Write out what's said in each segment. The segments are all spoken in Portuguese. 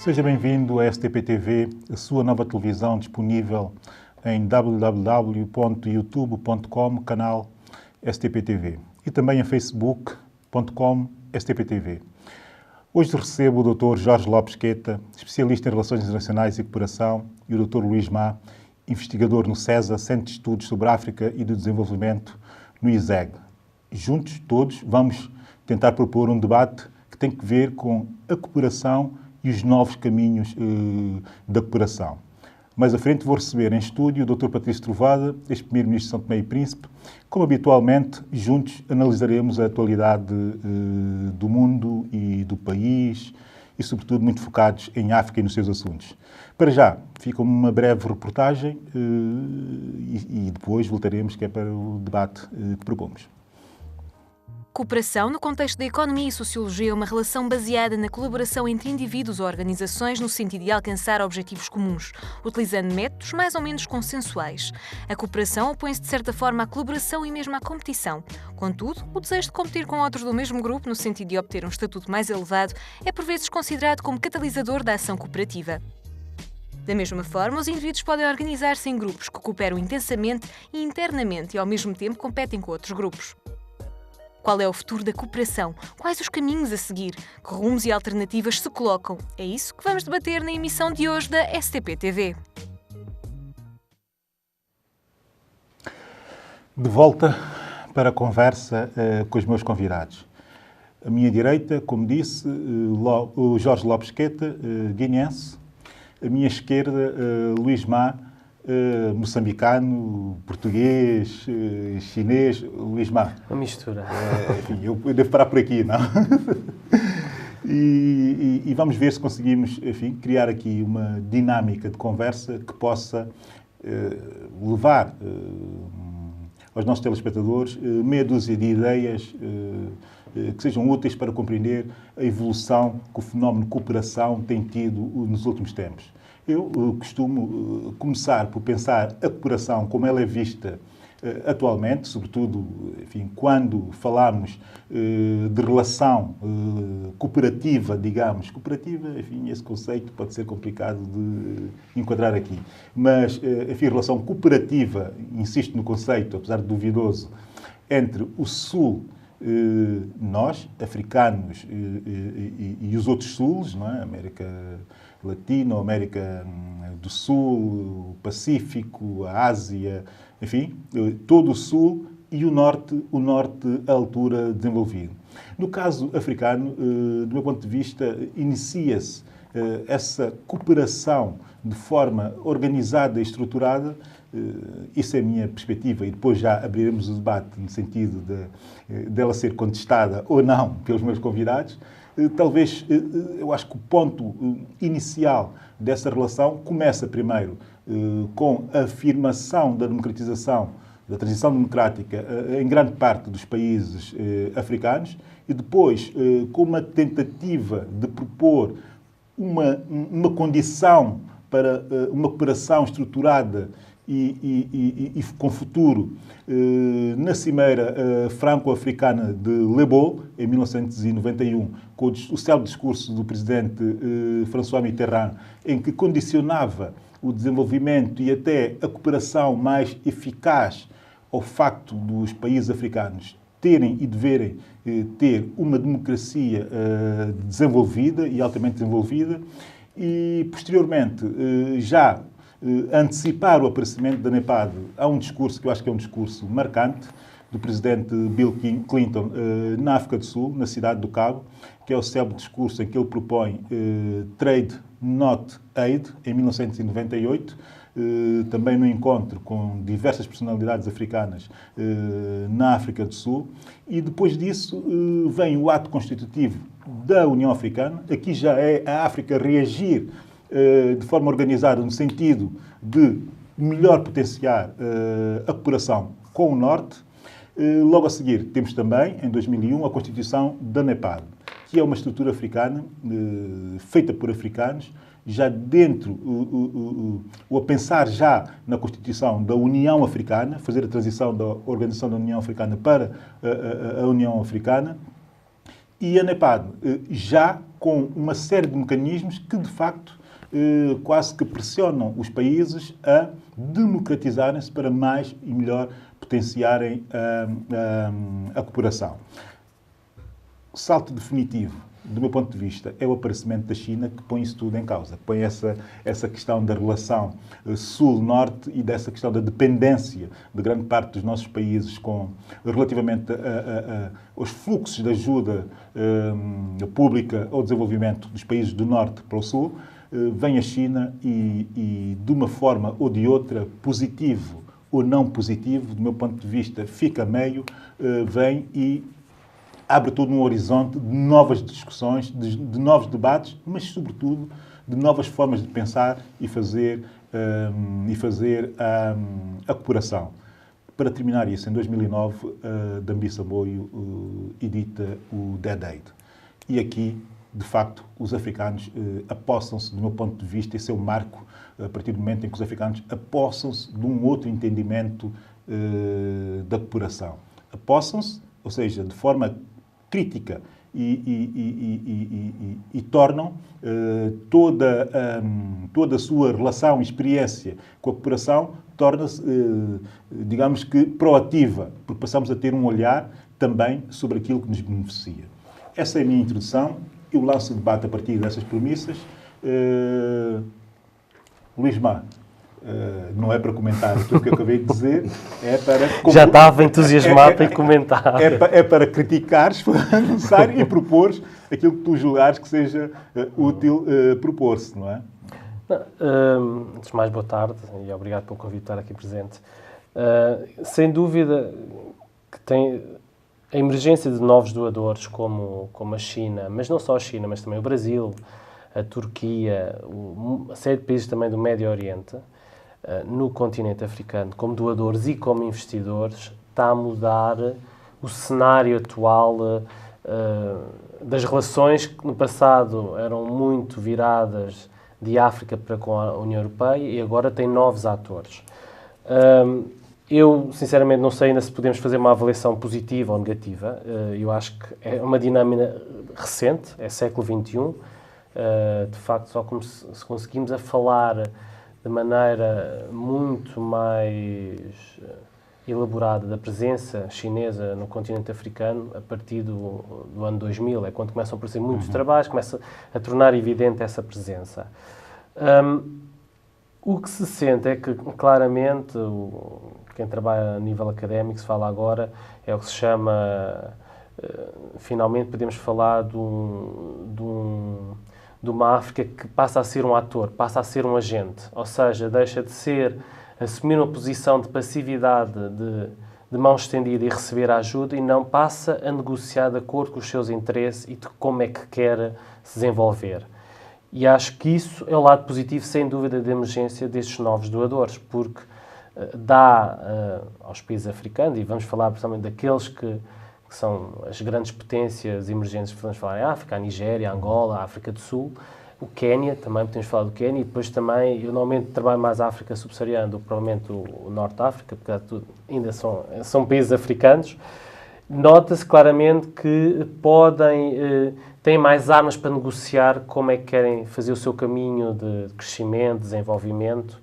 Seja bem-vindo à STP-TV, a sua nova televisão disponível em www.youtube.com, canal STP-TV, e também em facebook.com STP-TV. Hoje recebo o Dr. Jorge Lopes Queta, especialista em Relações Internacionais e Cooperação, e o Dr. Luís Má, investigador no CESA, Centro de Estudos sobre a África e do Desenvolvimento, no ISEG. Juntos, todos, vamos tentar propor um debate que tem que ver com a cooperação e os novos caminhos da cooperação. Mais à frente vou receber em estúdio o Dr. Patrício Trovoada, ex-primeiro-ministro de São Tomé e Príncipe. Como habitualmente, juntos analisaremos a atualidade do mundo e do país e, sobretudo, muito focados em África e nos seus assuntos. Para já, fica uma breve reportagem e depois voltaremos, que é para o debate que propomos. Cooperação, no contexto da economia e sociologia, é uma relação baseada na colaboração entre indivíduos ou organizações no sentido de alcançar objetivos comuns, utilizando métodos mais ou menos consensuais. A cooperação opõe-se, de certa forma, à colaboração e mesmo à competição. Contudo, o desejo de competir com outros do mesmo grupo, no sentido de obter um estatuto mais elevado, é por vezes considerado como catalisador da ação cooperativa. Da mesma forma, os indivíduos podem organizar-se em grupos que cooperam intensamente e internamente e, ao mesmo tempo, competem com outros grupos. Qual é o futuro da cooperação? Quais os caminhos a seguir? Que rumos e alternativas se colocam? É isso que vamos debater na emissão de hoje da STP-TV. De volta para a conversa com os meus convidados. À minha direita, como disse, o Jorge Lopes Queta, guineense. À minha esquerda, Luís Má, moçambicano, português, chinês, Luís Má. Uma mistura. Enfim, eu devo parar por aqui, não? E vamos ver se conseguimos, enfim, criar aqui uma dinâmica de conversa que possa levar aos nossos telespectadores meia dúzia de ideias que sejam úteis para compreender a evolução que o fenómeno de cooperação tem tido nos últimos tempos. Eu costumo começar por pensar a cooperação como ela é vista atualmente, sobretudo, enfim, quando falamos de relação cooperativa, digamos. Cooperativa, enfim, esse conceito pode ser complicado de enquadrar aqui. Mas, enfim, relação cooperativa, insisto no conceito, apesar de duvidoso, entre o Sul, nós, africanos, e os outros Suls, não é? América Latina, América do Sul, o Pacífico, a Ásia, enfim, todo o Sul e o Norte a altura desenvolvido. No caso africano, do meu ponto de vista, inicia-se essa cooperação de forma organizada e estruturada. Isso é a minha perspectiva, e depois já abriremos o debate no sentido dela ser contestada ou não pelos meus convidados. Talvez, eu acho que o ponto inicial dessa relação começa primeiro com a afirmação da democratização, da transição democrática em grande parte dos países africanos, e depois com uma tentativa de propor uma condição para uma cooperação estruturada e com futuro na Cimeira Franco-Africana de Le Beau, em 1991, com o célebre discurso do presidente François Mitterrand, em que condicionava o desenvolvimento e até a cooperação mais eficaz ao facto dos países africanos terem e deverem ter uma democracia desenvolvida e altamente desenvolvida, e posteriormente já antecipar o aparecimento da NEPAD a um discurso que eu acho que é um discurso marcante do presidente Bill Clinton na África do Sul, na cidade do Cabo, que é o célebre discurso em que ele propõe Trade Not Aid, em 1998, também no encontro com diversas personalidades africanas na África do Sul. E depois disso vem o ato constitutivo da União Africana. Aqui já é a África reagir de forma organizada no sentido de melhor potenciar a cooperação com o Norte. Logo a seguir, temos também, em 2001, a constituição da NEPAD, que é uma estrutura africana feita por africanos, já dentro, ou a pensar já na constituição da União Africana, fazer a transição da Organização da União Africana para a União Africana, e a NEPAD já com uma série de mecanismos que, de facto, quase que pressionam os países a democratizarem-se para mais e melhor potenciarem a cooperação. O salto definitivo, do meu ponto de vista, é o aparecimento da China, que põe isso tudo em causa. Põe essa questão da relação sul-norte e dessa questão da dependência de grande parte dos nossos países relativamente aos fluxos de ajuda pública ao desenvolvimento dos países do norte para o sul. Vem a China e, de uma forma ou de outra, positivo ou não positivo, do meu ponto de vista, fica a meio, vem e abre todo um horizonte de novas discussões, de novos debates, mas, sobretudo, de novas formas de pensar e fazer a cooperação. Para terminar isso, em 2009, Dambi Samoio edita o Dead Aid. E aqui, de facto, os africanos apossam-se, do meu ponto de vista, esse é o marco, a partir do momento em que os africanos apossam-se de um outro entendimento da cooperação. Apossam-se, ou seja, de forma crítica e tornam toda a sua relação e experiência com a cooperação torna-se, digamos que, proativa, porque passamos a ter um olhar também sobre aquilo que nos beneficia. Essa é a minha introdução. Eu lanço o debate a partir dessas premissas. Luís Má, não é para comentar aquilo que eu acabei de dizer, é para... Já estava entusiasmado em comentar. É para criticar, se for necessário, e propor aquilo que tu julgares que seja útil propor-se, não é? Antes de mais, boa tarde e obrigado pelo convite de estar aqui presente. Sem dúvida que tem a emergência de novos doadores como a China, mas não só a China, mas também o Brasil, a Turquia, a série de países também do Médio Oriente, no continente africano, como doadores e como investidores, está a mudar o cenário atual das relações que no passado eram muito viradas de África para com a União Europeia e agora tem novos atores. Eu, sinceramente, não sei ainda se podemos fazer uma avaliação positiva ou negativa. Eu acho que é uma dinâmica recente, é século XXI. De facto, só como se conseguimos a falar de maneira muito mais elaborada da presença chinesa no continente africano a partir do ano 2000. É quando começam a aparecer muitos trabalhos, começa a tornar evidente essa presença. O que se sente é que, claramente, quem trabalha a nível académico, se fala agora, é o que se chama, finalmente podemos falar de uma África que passa a ser um ator, passa a ser um agente, ou seja, deixa de assumir uma posição de passividade, de mão estendida e receber a ajuda, e não passa a negociar de acordo com os seus interesses e de como é que quer se desenvolver. E acho que isso é o lado positivo, sem dúvida, da emergência destes novos doadores, porque dá aos países africanos, e vamos falar principalmente daqueles que são as grandes potências emergentes que vamos falar em África, a Nigéria, a Angola, a África do Sul, o Quénia, também podemos falar do Quénia, e depois também, eu normalmente trabalho mais a África subsaariana do que provavelmente o Norte de África, porque tudo, ainda são países africanos. Nota-se claramente que têm mais armas para negociar como é que querem fazer o seu caminho de crescimento, desenvolvimento.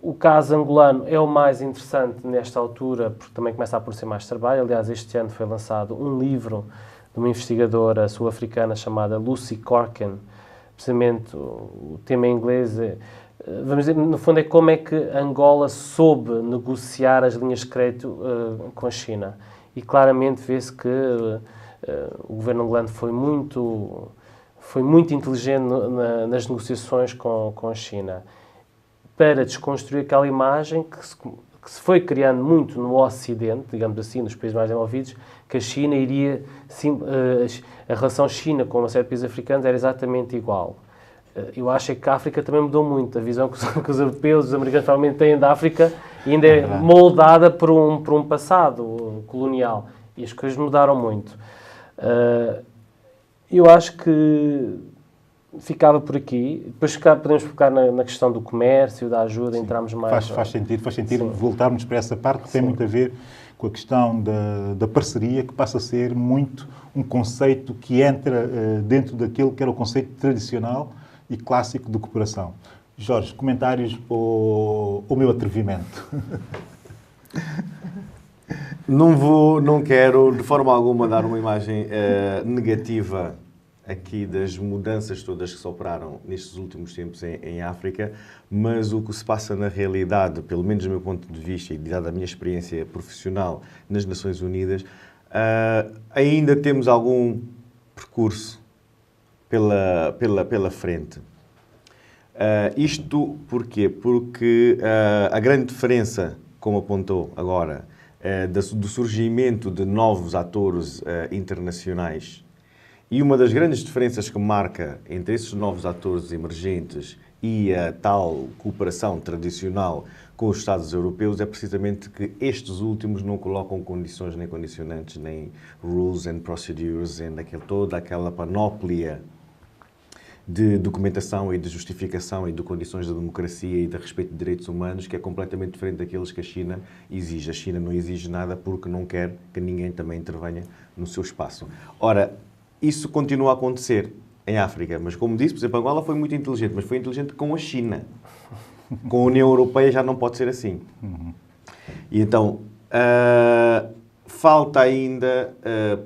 O caso angolano é o mais interessante nesta altura, porque também começa a aparecer mais trabalho. Aliás, este ano foi lançado um livro de uma investigadora sul-africana chamada Lucy Corkin. Precisamente o tema em inglês vamos dizer, no fundo, é como é que Angola soube negociar as linhas de crédito com a China. E claramente vê-se que o governo angolano foi muito inteligente nas negociações com a China, para desconstruir aquela imagem que se foi criando muito no Ocidente, digamos assim, nos países mais desenvolvidos, que a China iria... a relação China com uma série de países africanos era exatamente igual. Eu acho que a África também mudou muito. A visão que os europeus, os americanos provavelmente têm da África ainda é moldada por um passado colonial. E as coisas mudaram muito. Eu acho que ficava por aqui. Depois podemos focar na questão do comércio, da ajuda, entramos mais... Faz sentido voltarmos para essa parte, que tem muito a ver com a questão da parceria, que passa a ser muito um conceito que entra dentro daquilo que era o conceito tradicional e clássico de cooperação. Jorge, comentários ao meu atrevimento? Não quero de forma alguma dar uma imagem negativa aqui das mudanças todas que se operaram nestes últimos tempos em África, mas o que se passa na realidade, pelo menos do meu ponto de vista e dada a minha experiência profissional nas Nações Unidas, ainda temos algum percurso pela frente. Isto porquê? Porque a grande diferença, como apontou agora, do surgimento de novos atores internacionais, e uma das grandes diferenças que marca entre esses novos atores emergentes e a tal cooperação tradicional com os Estados europeus é precisamente que estes últimos não colocam condições nem condicionantes, nem rules and procedures, toda aquela panóplia de documentação e de justificação e de condições de democracia e de respeito de direitos humanos, que é completamente diferente daqueles que a China exige. A China não exige nada porque não quer que ninguém também intervenha no seu espaço. Ora, isso continua a acontecer em África, mas como disse, por exemplo, Angola foi muito inteligente, mas foi inteligente com a China. Com a União Europeia já não pode ser assim. E então, falta ainda,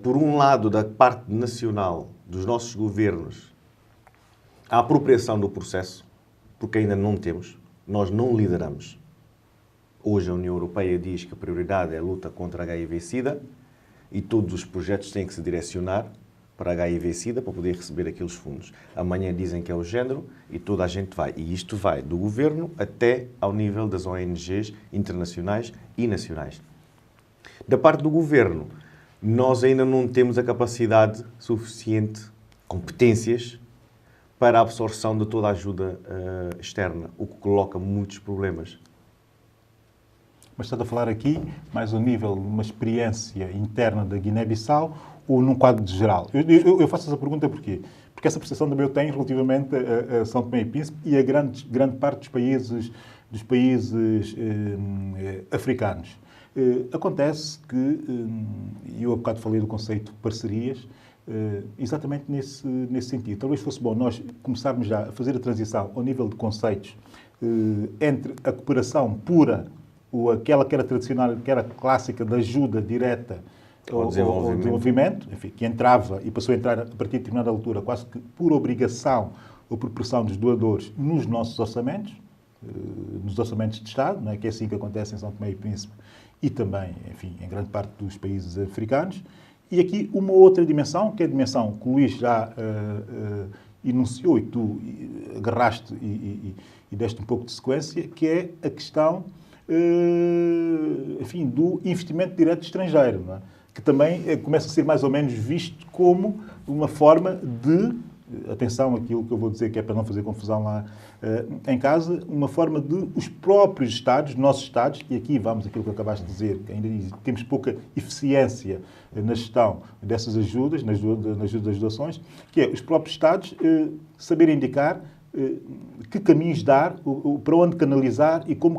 por um lado, da parte nacional, dos nossos governos, a apropriação do processo, porque ainda não temos, nós não lideramos. Hoje a União Europeia diz que a prioridade é a luta contra HIV/SIDA e todos os projetos têm que se direcionar para HIV/SIDA para poder receber aqueles fundos. Amanhã dizem que é o género e toda a gente vai. E isto vai do governo até ao nível das ONGs internacionais e nacionais. Da parte do governo, nós ainda não temos a capacidade suficiente, competências, para a absorção de toda a ajuda externa, o que coloca muitos problemas. Mas estás a falar aqui mais ao nível de uma experiência interna da Guiné-Bissau ou num quadro geral? Eu faço essa pergunta porquê? Porque essa percepção também eu tenho relativamente a São Tomé e Príncipe e a grande parte dos países africanos. Acontece que, eu há bocado falei do conceito de parcerias, exatamente nesse sentido. Talvez fosse bom nós começarmos já a fazer a transição ao nível de conceitos entre a cooperação pura, ou aquela que era tradicional, que era clássica da ajuda direta ao desenvolvimento, enfim, que entrava e passou a entrar a partir de determinada altura, quase que por obrigação ou por pressão dos doadores nos nossos orçamentos, nos orçamentos de Estado, não é? Que é assim que acontece em São Tomé e Príncipe e também, enfim, em grande parte dos países africanos. E aqui uma outra dimensão, que é a dimensão que o Luís já enunciou e tu agarraste e deste um pouco de sequência, que é a questão enfim, do investimento direto estrangeiro, não é? Que também começa a ser mais ou menos visto como uma forma de, atenção àquilo que eu vou dizer, que é para não fazer confusão lá em casa, uma forma de os próprios Estados, nossos Estados, e aqui vamos àquilo que acabaste de dizer, que ainda temos pouca eficiência na gestão dessas ajudas, nas ajudas das doações, que é os próprios Estados saberem indicar que caminhos dar, para onde canalizar e como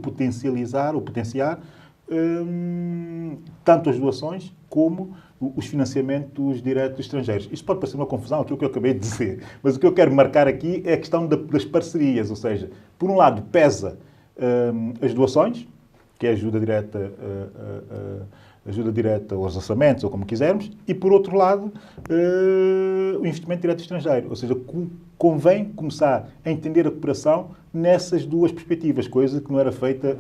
potencializar ou potenciar tanto as doações como os financiamentos diretos estrangeiros. Isto pode parecer uma confusão, aquilo que eu acabei de dizer, mas o que eu quero marcar aqui é a questão das parcerias, ou seja, por um lado pesa as doações, que é ajuda direta aos orçamentos, ou como quisermos, e por outro lado o investimento direto estrangeiro, ou seja, convém começar a entender a cooperação nessas duas perspectivas, coisa que não era feita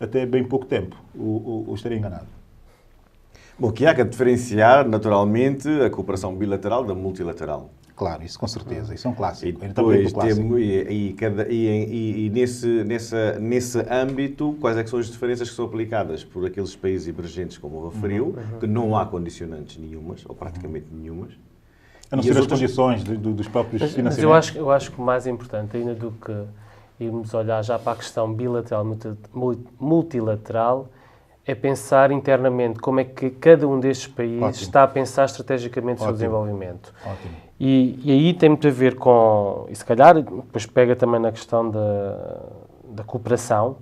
até bem pouco tempo, ou estaria enganado. Bom, que há que diferenciar, naturalmente, a cooperação bilateral da multilateral. Claro, isso com certeza, isso é um clássico. E depois nesse âmbito, quais é que são as diferenças que são aplicadas por aqueles países emergentes, como referiu, que não há condicionantes nenhumas, ou praticamente nenhumas. A não ser as condições dos próprios financiamentos. Mas eu acho que o mais importante, ainda do que irmos olhar já para a questão bilateral, multilateral, é pensar internamente como é que cada um destes países está a pensar estrategicamente o seu desenvolvimento. Ótimo. E aí tem muito a ver com, e se calhar depois pega também na questão da cooperação,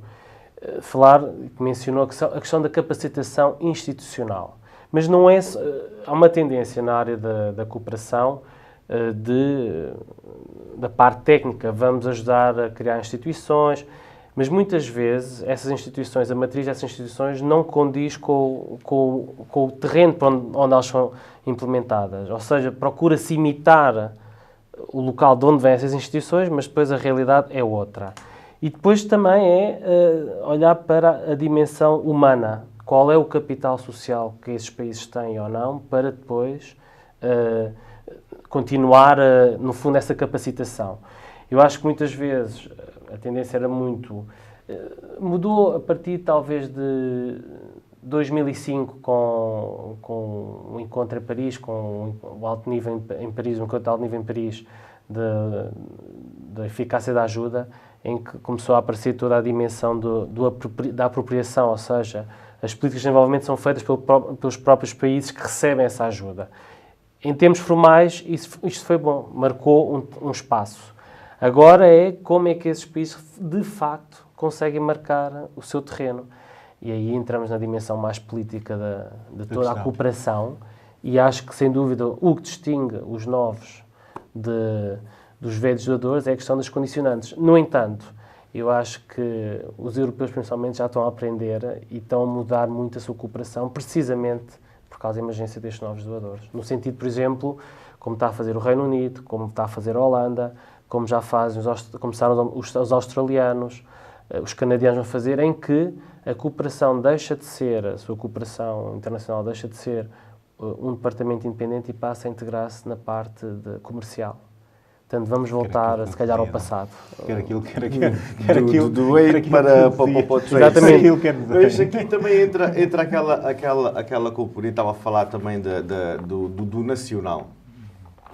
mencionou a questão da capacitação institucional. Mas não é, há uma tendência na área da cooperação da parte técnica, vamos ajudar a criar instituições, mas muitas vezes essas instituições, a matriz dessas instituições não condiz com o terreno onde elas são implementadas. Ou seja, procura-se imitar o local de onde vêm essas instituições, mas depois a realidade é outra. E depois também é olhar para a dimensão humana. Qual é o capital social que esses países têm ou não, para depois continuar, no fundo, essa capacitação. Eu acho que muitas vezes a tendência era muito... mudou a partir, talvez, de 2005, com o encontro em Paris, com o alto nível em Paris, o encontro de alto nível em Paris da eficácia da ajuda, em que começou a aparecer toda a dimensão da apropriação, ou seja, as políticas de desenvolvimento são feitas pelos próprios países que recebem essa ajuda. Em termos formais, isto foi bom, marcou um espaço. Agora é como é que esses países, de facto, conseguem marcar o seu terreno. E aí entramos na dimensão mais política de toda a cooperação, e acho que, sem dúvida, o que distingue os novos dos velhos doadores é a questão das condicionantes. No entanto, eu acho que os europeus, principalmente, já estão a aprender e estão a mudar muito a sua cooperação, precisamente por causa da emergência destes novos doadores. No sentido, por exemplo, como está a fazer o Reino Unido, como está a fazer a Holanda, como já fazem começaram os australianos, os canadianos vão fazer, em que a cooperação deixa de ser, a sua cooperação internacional deixa de ser um departamento independente e passa a integrar-se na parte comercial. Portanto, vamos voltar, se calhar, ao passado. Quer aquilo. Do aid para o trade. Exatamente. Mas aqui também entra aquela componente, estava a falar também do nacional.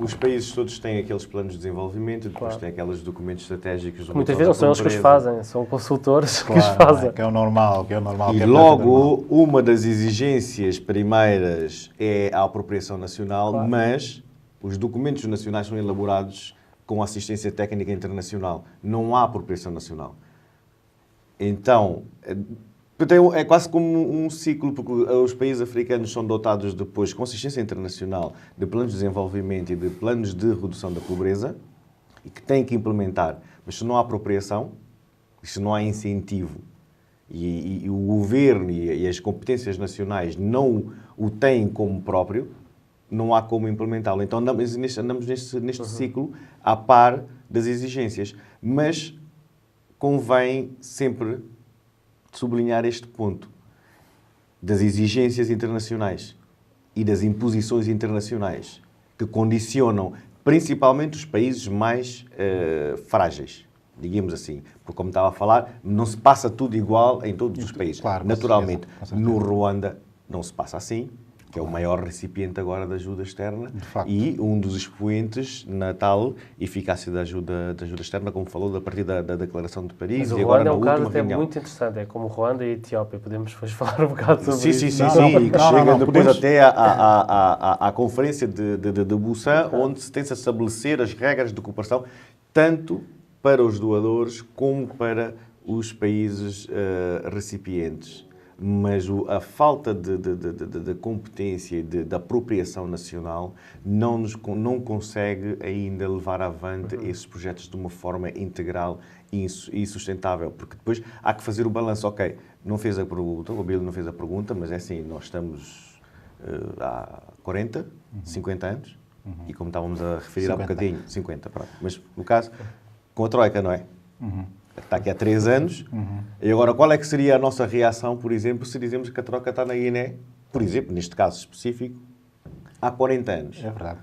Os países todos têm aqueles planos de desenvolvimento, depois têm aqueles documentos estratégicos. Muitas vezes não são eles que os fazem, são consultores que os fazem. Que é o normal. E logo, uma das exigências primeiras é a apropriação nacional, mas os documentos nacionais são elaborados com assistência técnica internacional. Não há apropriação nacional. Então, é quase como um ciclo, porque os países africanos são dotados depois, com assistência internacional, de planos de desenvolvimento e de planos de redução da pobreza, e que têm que implementar. Mas se não há apropriação, se não há incentivo, e o governo e as competências nacionais não o têm como próprio, não há como implementá-lo. Então andamos neste ciclo a par das exigências. Mas convém sempre sublinhar este ponto das exigências internacionais e das imposições internacionais que condicionam principalmente os países mais frágeis, digamos assim. Porque, como estava a falar, não se passa tudo igual em todos os países. Claro, naturalmente, com certeza. no Ruanda não se passa assim, que é o maior recipiente agora da ajuda externa, e um dos expoentes na tal eficácia da ajuda externa, como falou, a partir da Declaração de Paris. Mas o e agora Ruanda é um caso última até muito interessante, é como o Ruanda e a Etiópia, podemos depois falar um bocado sobre isso. Sim, e que chega depois até à Conferência de Busan, onde se tem-se a estabelecer as regras de cooperação, tanto para os doadores como para os países recipientes. Mas a falta de competência e de apropriação nacional não consegue ainda levar avante esses projetos de uma forma integral e sustentável, porque depois há que fazer o balanço. Ok, não fez a pergunta, o Abílio não fez a pergunta, mas é assim, nós estamos há 40, 50 anos, e como estávamos a referir há bocadinho, 50, pronto. Mas no caso, com a Troika, não é? Está aqui há 3 anos, e agora qual é que seria a nossa reação, por exemplo, se dizemos que a Troika está na Guiné, por exemplo, neste caso específico, há 40 anos? É verdade.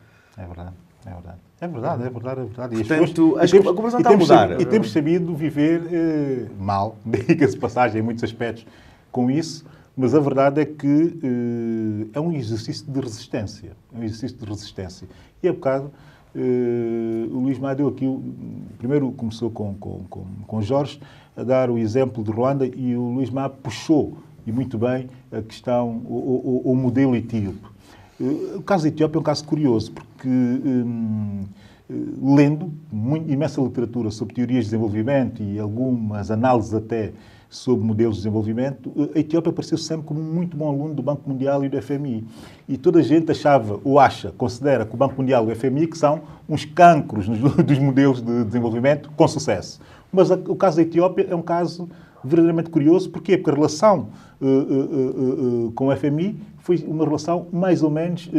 Portanto, a cooperação está a mudar. E temos sabido viver mal, diga-se passagem, em muitos aspectos, com isso, mas a verdade é que é um exercício de resistência. E há bocado, o Luís Maia deu aqui, primeiro começou com Jorge, a dar o exemplo de Ruanda, e o Luís Maia puxou, e muito bem, a questão, o modelo etíope. O caso da Etiópia é um caso curioso, porque lendo imensa literatura sobre teorias de desenvolvimento e algumas análises até sobre modelos de desenvolvimento, a Etiópia apareceu sempre como um muito bom aluno do Banco Mundial e do FMI. E toda a gente achava, ou considera que o Banco Mundial e o FMI que são uns cancros dos modelos de desenvolvimento com sucesso. Mas o caso da Etiópia é um caso verdadeiramente curioso. Porquê? Porque a relação com o FMI foi uma relação mais ou menos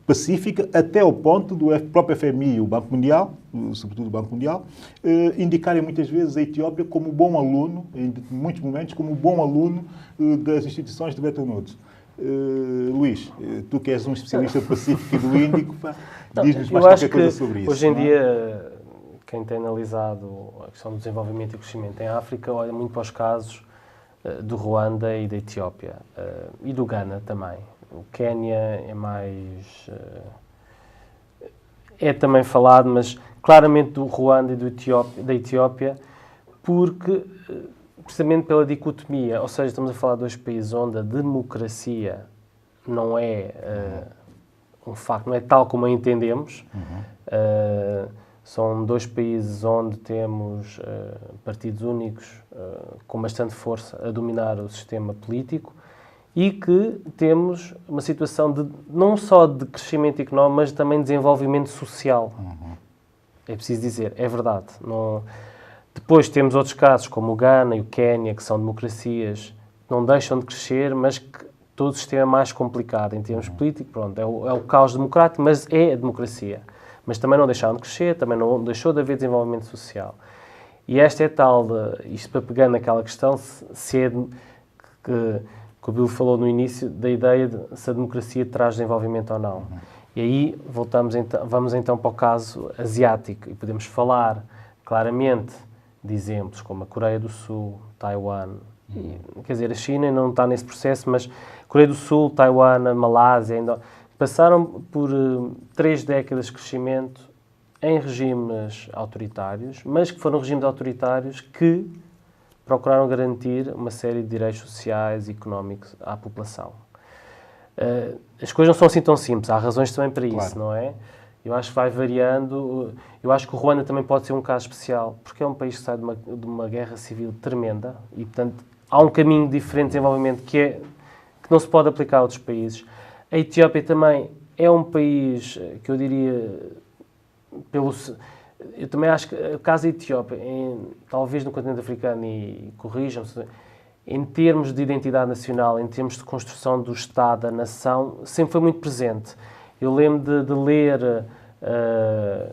pacífica, até ao ponto do próprio FMI e o Banco Mundial, sobretudo o Banco Mundial, indicarem muitas vezes a Etiópia como bom aluno, em muitos momentos, como bom aluno das instituições de Bretton Woods. Luís, tu que és um especialista do Pacífico e do Índico, diz-nos mais qualquer coisa sobre isso. Hoje em dia, quem tem analisado a questão do desenvolvimento e crescimento em África olha muito para os casos do Ruanda e da Etiópia, e do Ghana também. O Quénia é mais... é também falado, mas claramente do Ruanda e da Etiópia, porque, precisamente pela dicotomia, ou seja, estamos a falar de dois países onde a democracia não é um facto, não é tal como a entendemos. São dois países onde temos partidos únicos com bastante força a dominar o sistema político, e que temos uma situação não só de crescimento económico, mas também de desenvolvimento social. É preciso dizer, é verdade. Depois temos outros casos, como o Ghana e o Quénia, que são democracias que não deixam de crescer, mas que todo o sistema é mais complicado em termos políticos. Pronto, é o caos democrático, mas é a democracia. Mas também não deixaram de crescer, também não deixou de haver desenvolvimento social. E esta é tal, isto para pegar naquela questão, se é que o Bill falou no início, da ideia de se a democracia traz desenvolvimento ou não. E aí vamos então para o caso asiático, e podemos falar claramente de exemplos como a Coreia do Sul, Taiwan, quer dizer, a China não está nesse processo, mas Coreia do Sul, Taiwan, a Malásia, passaram por 3 décadas de crescimento em regimes autoritários, mas que foram regimes autoritários que procuraram garantir uma série de direitos sociais e económicos à população. As coisas não são assim tão simples, há razões também para isso, claro. Não é? Eu acho que vai variando. Eu acho que o Ruanda também pode ser um caso especial, porque é um país que sai de uma guerra civil tremenda e, portanto, há um caminho diferente de desenvolvimento que não se pode aplicar a outros países. A Etiópia também é um país que eu diria, eu também acho que o caso da Etiópia, talvez no continente africano, e corrijam-me, em termos de identidade nacional, em termos de construção do Estado, da nação, sempre foi muito presente. Eu lembro de ler,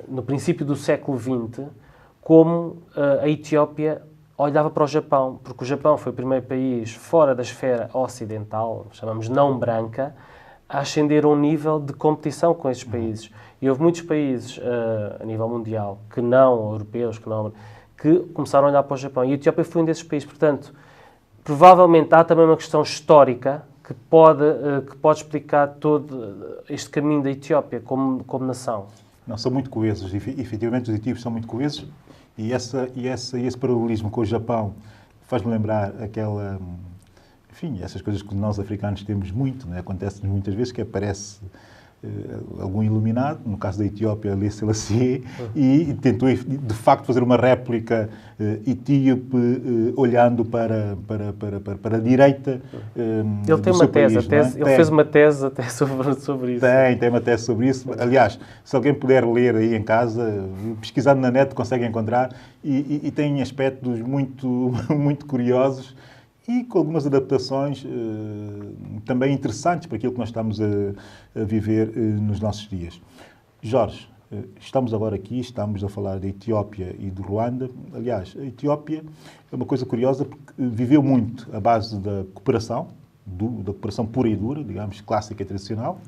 no princípio do século XX, como a Etiópia olhava para o Japão, porque o Japão foi o primeiro país fora da esfera ocidental, chamamos não branca, a ascender a um nível de competição com esses países. E houve muitos países a nível mundial, que não europeus, que começaram a olhar para o Japão. E a Etiópia foi um desses países. Portanto, provavelmente há também uma questão histórica que pode explicar todo este caminho da Etiópia como nação. Não, são muito coesos. Efetivamente, os etíopes são muito coesos. E esse paralelismo com o Japão faz-me lembrar aquela... Enfim, essas coisas que nós africanos temos muito, né? Acontece muitas vezes que aparece algum iluminado, no caso da Etiópia, Haile Selassie, e tentou, de facto, fazer uma réplica etíope olhando para a direita ele tem uma tese, ele fez uma tese até sobre isso. Tem uma tese sobre isso. Aliás, se alguém puder ler aí em casa, pesquisando na net, consegue encontrar, e tem aspectos muito, muito curiosos, e com algumas adaptações também interessantes para aquilo que nós estamos a viver nos nossos dias. Jorge, estamos agora aqui, estamos a falar da Etiópia e do Ruanda. Aliás, a Etiópia é uma coisa curiosa porque viveu muito à base da cooperação, da cooperação pura e dura, digamos, clássica e tradicional,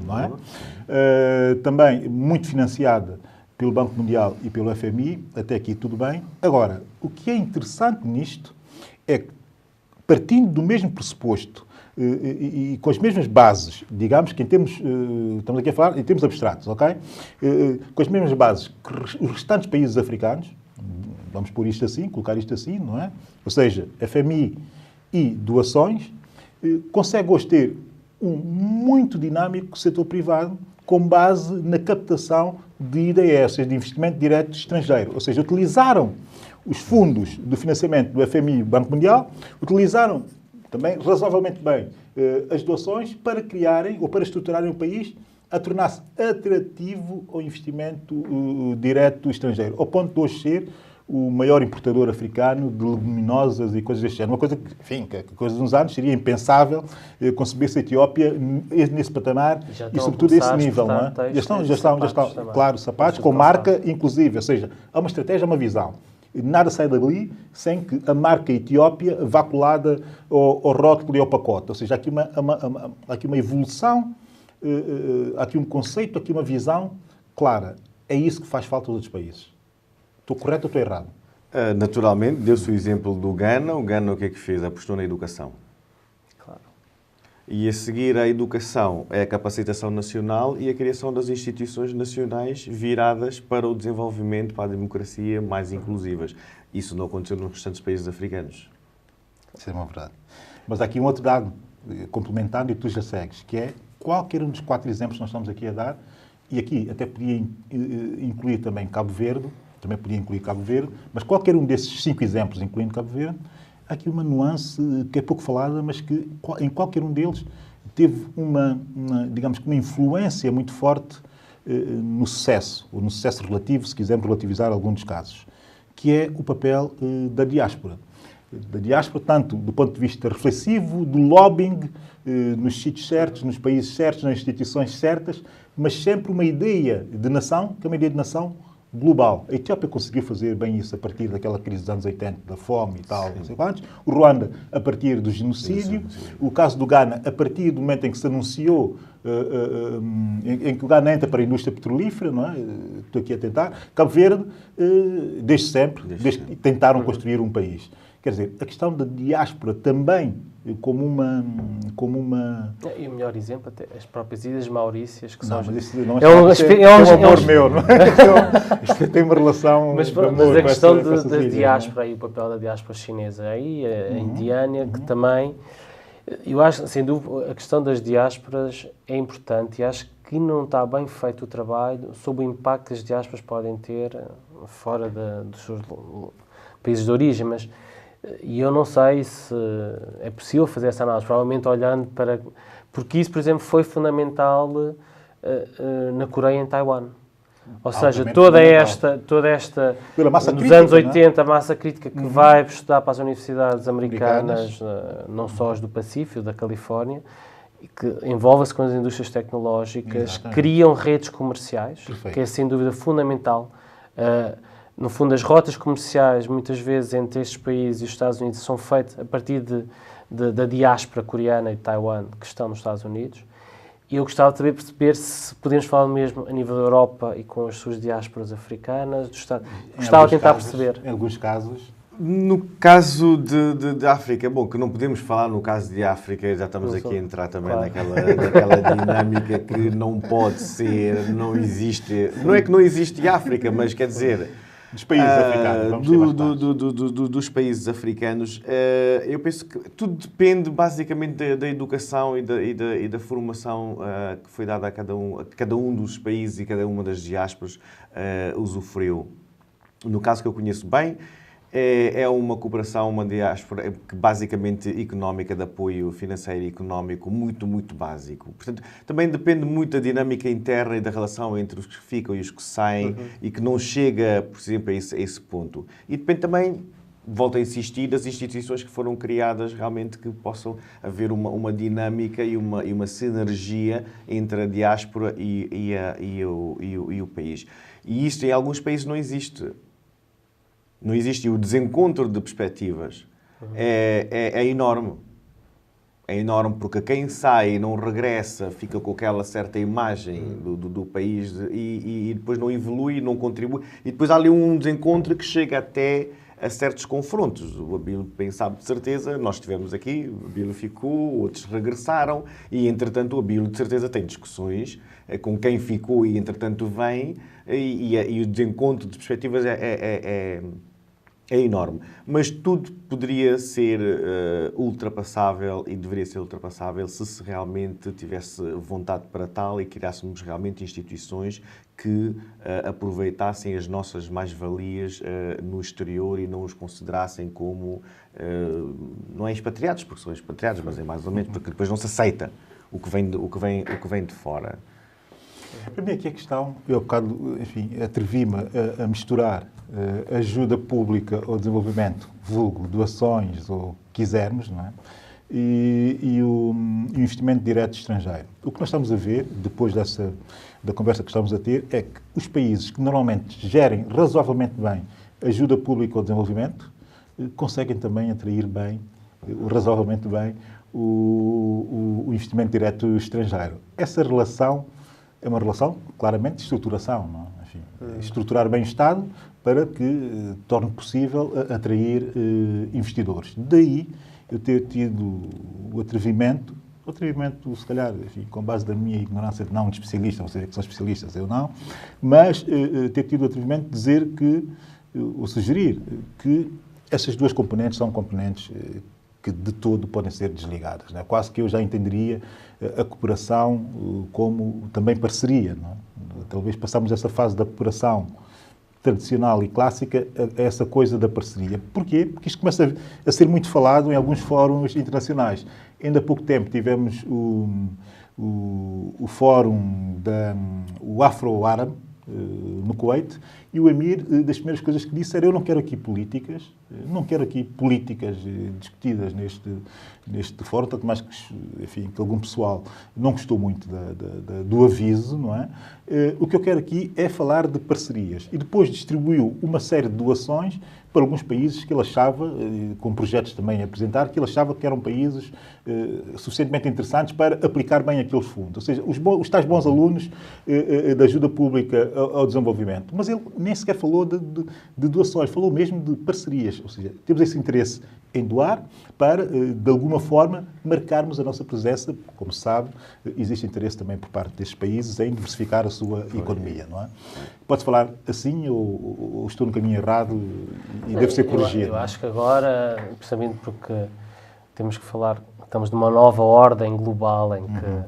não é? Também muito financiada pelo Banco Mundial e pelo FMI, até aqui tudo bem. Agora, o que é interessante nisto é que, partindo do mesmo pressuposto e com as mesmas bases, digamos que em termos, estamos aqui a falar em termos abstratos, ok? Com as mesmas bases que os restantes países africanos, vamos pôr isto assim, colocar isto assim, não é? Ou seja, FMI e doações, consegue hoje ter muito dinâmico setor privado com base na captação de IDE, ou seja, de investimento direto estrangeiro. Ou seja, utilizaram os fundos do financiamento do FMI e do Banco Mundial, utilizaram também razoavelmente bem as doações para criarem ou para estruturarem o país a tornar-se atrativo ao investimento direto estrangeiro, ao ponto de hoje ser o maior importador africano de leguminosas e coisas deste género. Uma coisa que, enfim, que a coisa de uns anos seria impensável conceber-se a Etiópia nesse patamar e, sobretudo, a esse nível. Não é? Já estão, claro, sapatos, com marca, inclusive. Ou seja, há uma estratégia, uma visão. Nada sai dali sem que a marca Etiópia vá colada ao rótulo e ao pacote. Ou seja, há aqui uma evolução, há aqui um conceito, há aqui uma visão clara. É isso que faz falta aos outros países. Estou correto ou estou errado? Naturalmente, deu-se o exemplo do Ghana. O Ghana o que é que fez? Apostou na educação. Claro. E a seguir à educação é a capacitação nacional e a criação das instituições nacionais viradas para o desenvolvimento, para a democracia mais inclusivas. Isso não aconteceu nos restantes países africanos. Isso é uma verdade. Mas há aqui um outro dado, complementando, e tu já segues, que é qualquer um dos 4 exemplos que nós estamos aqui a dar, e aqui até podia incluir também Cabo Verde, mas qualquer um desses 5 exemplos, incluindo Cabo Verde, há aqui uma nuance que é pouco falada, mas que em qualquer um deles teve digamos que uma influência muito forte no sucesso, ou no sucesso relativo, se quisermos relativizar algum dos casos, que é o papel da diáspora. Da diáspora, tanto do ponto de vista reflexivo, do lobbying, nos sítios certos, nos países certos, nas instituições certas, mas sempre uma ideia de nação, que é uma ideia de nação global. A Etiópia conseguiu fazer bem isso a partir daquela crise dos anos 80, da fome e tal, não sei quantos. O Ruanda, a partir do genocídio. O caso do Ghana, a partir do momento em que se anunciou, em que o Ghana entra para a indústria petrolífera, não é? Estou aqui a tentar. Cabo Verde, desde sempre, desde que tentaram construir um país. Quer dizer, a questão da diáspora também como uma... E o melhor exemplo, até as próprias Ilhas Maurícias, que não, são... Mas isso não é um amor meu, não é? Isto tem uma relação mas de amor a questão com essas da ilhas, diáspora, e o papel da diáspora chinesa aí, a indiana, que também... Eu acho, sem dúvida, a questão das diásporas é importante e acho que não está bem feito o trabalho sobre o impacto que as diásporas podem ter fora dos seus países de origem, mas... E eu não sei se é possível fazer essa análise, provavelmente olhando para... Porque isso, por exemplo, foi fundamental na Coreia e em Taiwan. Ou seja, toda esta nos anos 80, a massa crítica que vai estudar para as universidades americanas, não só as do Pacífico, da Califórnia, que envolve-se com as indústrias tecnológicas, criam redes comerciais, que é sem dúvida fundamental. No fundo, as rotas comerciais, muitas vezes, entre estes países e os Estados Unidos, são feitas a partir da diáspora coreana e de Taiwan, que estão nos Estados Unidos. E eu gostava de perceber se podemos falar mesmo a nível da Europa e com as suas diásporas africanas, dos Estados. Gostava de tentar perceber. Em alguns casos. No caso de África, bom, que não podemos falar no caso de África, já estamos aqui a entrar também naquela dinâmica que não pode ser, não existe. Não é que não existe África, mas quer dizer... Dos países africanos. Dos países africanos, eu penso que tudo depende basicamente da educação e da formação que foi dada a cada um dos países e cada uma das diásporas usufruiu. No caso que eu conheço bem, é uma cooperação, uma diáspora que basicamente económica, de apoio financeiro e económico muito, muito básico. Portanto, também depende muito da dinâmica interna e da relação entre os que ficam e os que saem e que não chega, por exemplo, a esse ponto. E depende também, volto a insistir, das instituições que foram criadas realmente que possam haver uma dinâmica e uma sinergia entre a diáspora e o país. E isto em alguns países não existe. Não existe. O desencontro de perspectivas é enorme. É enorme porque quem sai e não regressa fica com aquela certa imagem do país e depois não evolui, não contribui. E depois há ali um desencontro que chega até a certos confrontos. O Abílio bem sabe de certeza, nós estivemos aqui, o Abílio ficou, outros regressaram e, entretanto, o Abílio de certeza tem discussões com quem ficou e, entretanto, vem e o desencontro de perspectivas É enorme, mas tudo poderia ser ultrapassável e deveria ser ultrapassável se realmente tivesse vontade para tal e criássemos realmente instituições que aproveitassem as nossas mais-valias no exterior e não os considerassem como, não é expatriados, porque são expatriados, mas é mais ou menos, porque depois não se aceita o que vem de fora. Para mim aqui a questão, eu há bocado, enfim, atrevi-me a misturar ajuda pública ao desenvolvimento, vulgo, doações, ou quisermos, não é? E o investimento direto estrangeiro. O que nós estamos a ver, depois da conversa que estamos a ter, é que os países que normalmente gerem razoavelmente bem ajuda pública ao desenvolvimento conseguem também atrair bem, razoavelmente bem, o investimento direto estrangeiro. Essa relação é uma relação, claramente, de estruturação, não é? Enfim, estruturar bem o Estado para que torne possível atrair investidores. Daí eu ter tido o atrevimento, se calhar, enfim, com base da minha ignorância, não de especialista, vocês que são especialistas, eu não, mas ter tido o atrevimento de dizer que, ou sugerir, que essas duas componentes são componentes que de todo podem ser desligadas. Não é? Quase que eu já entenderia a cooperação como também parceria. Não é? Talvez passamos essa fase da cooperação tradicional e clássica a essa coisa da parceria. Porquê? Porque isto começa a ser muito falado em alguns fóruns internacionais. Ainda há pouco tempo tivemos o fórum o Afro-Árabe, no Kuwait, e o Emir, das primeiras coisas que disse era: eu não quero aqui políticas discutidas neste fórum, tanto mais que, enfim, que algum pessoal não gostou muito do aviso, não é? O que eu quero aqui é falar de parcerias. E depois distribuiu uma série de doações para alguns países que ele achava, com projetos também a apresentar, que ele achava que eram países suficientemente interessantes para aplicar bem aqueles fundos. Ou seja, os tais bons alunos da ajuda pública ao desenvolvimento. Mas ele nem sequer falou de doações, falou mesmo de parcerias. Ou seja, temos esse interesse em doar para, de alguma forma, marcarmos a nossa presença. Como se sabe, existe interesse também por parte destes países em diversificar a sua economia, não é? Pode-se falar assim ou estou no caminho errado e deve ser corrigido? Eu acho que agora, precisamente porque temos que falar, estamos numa nova ordem global em que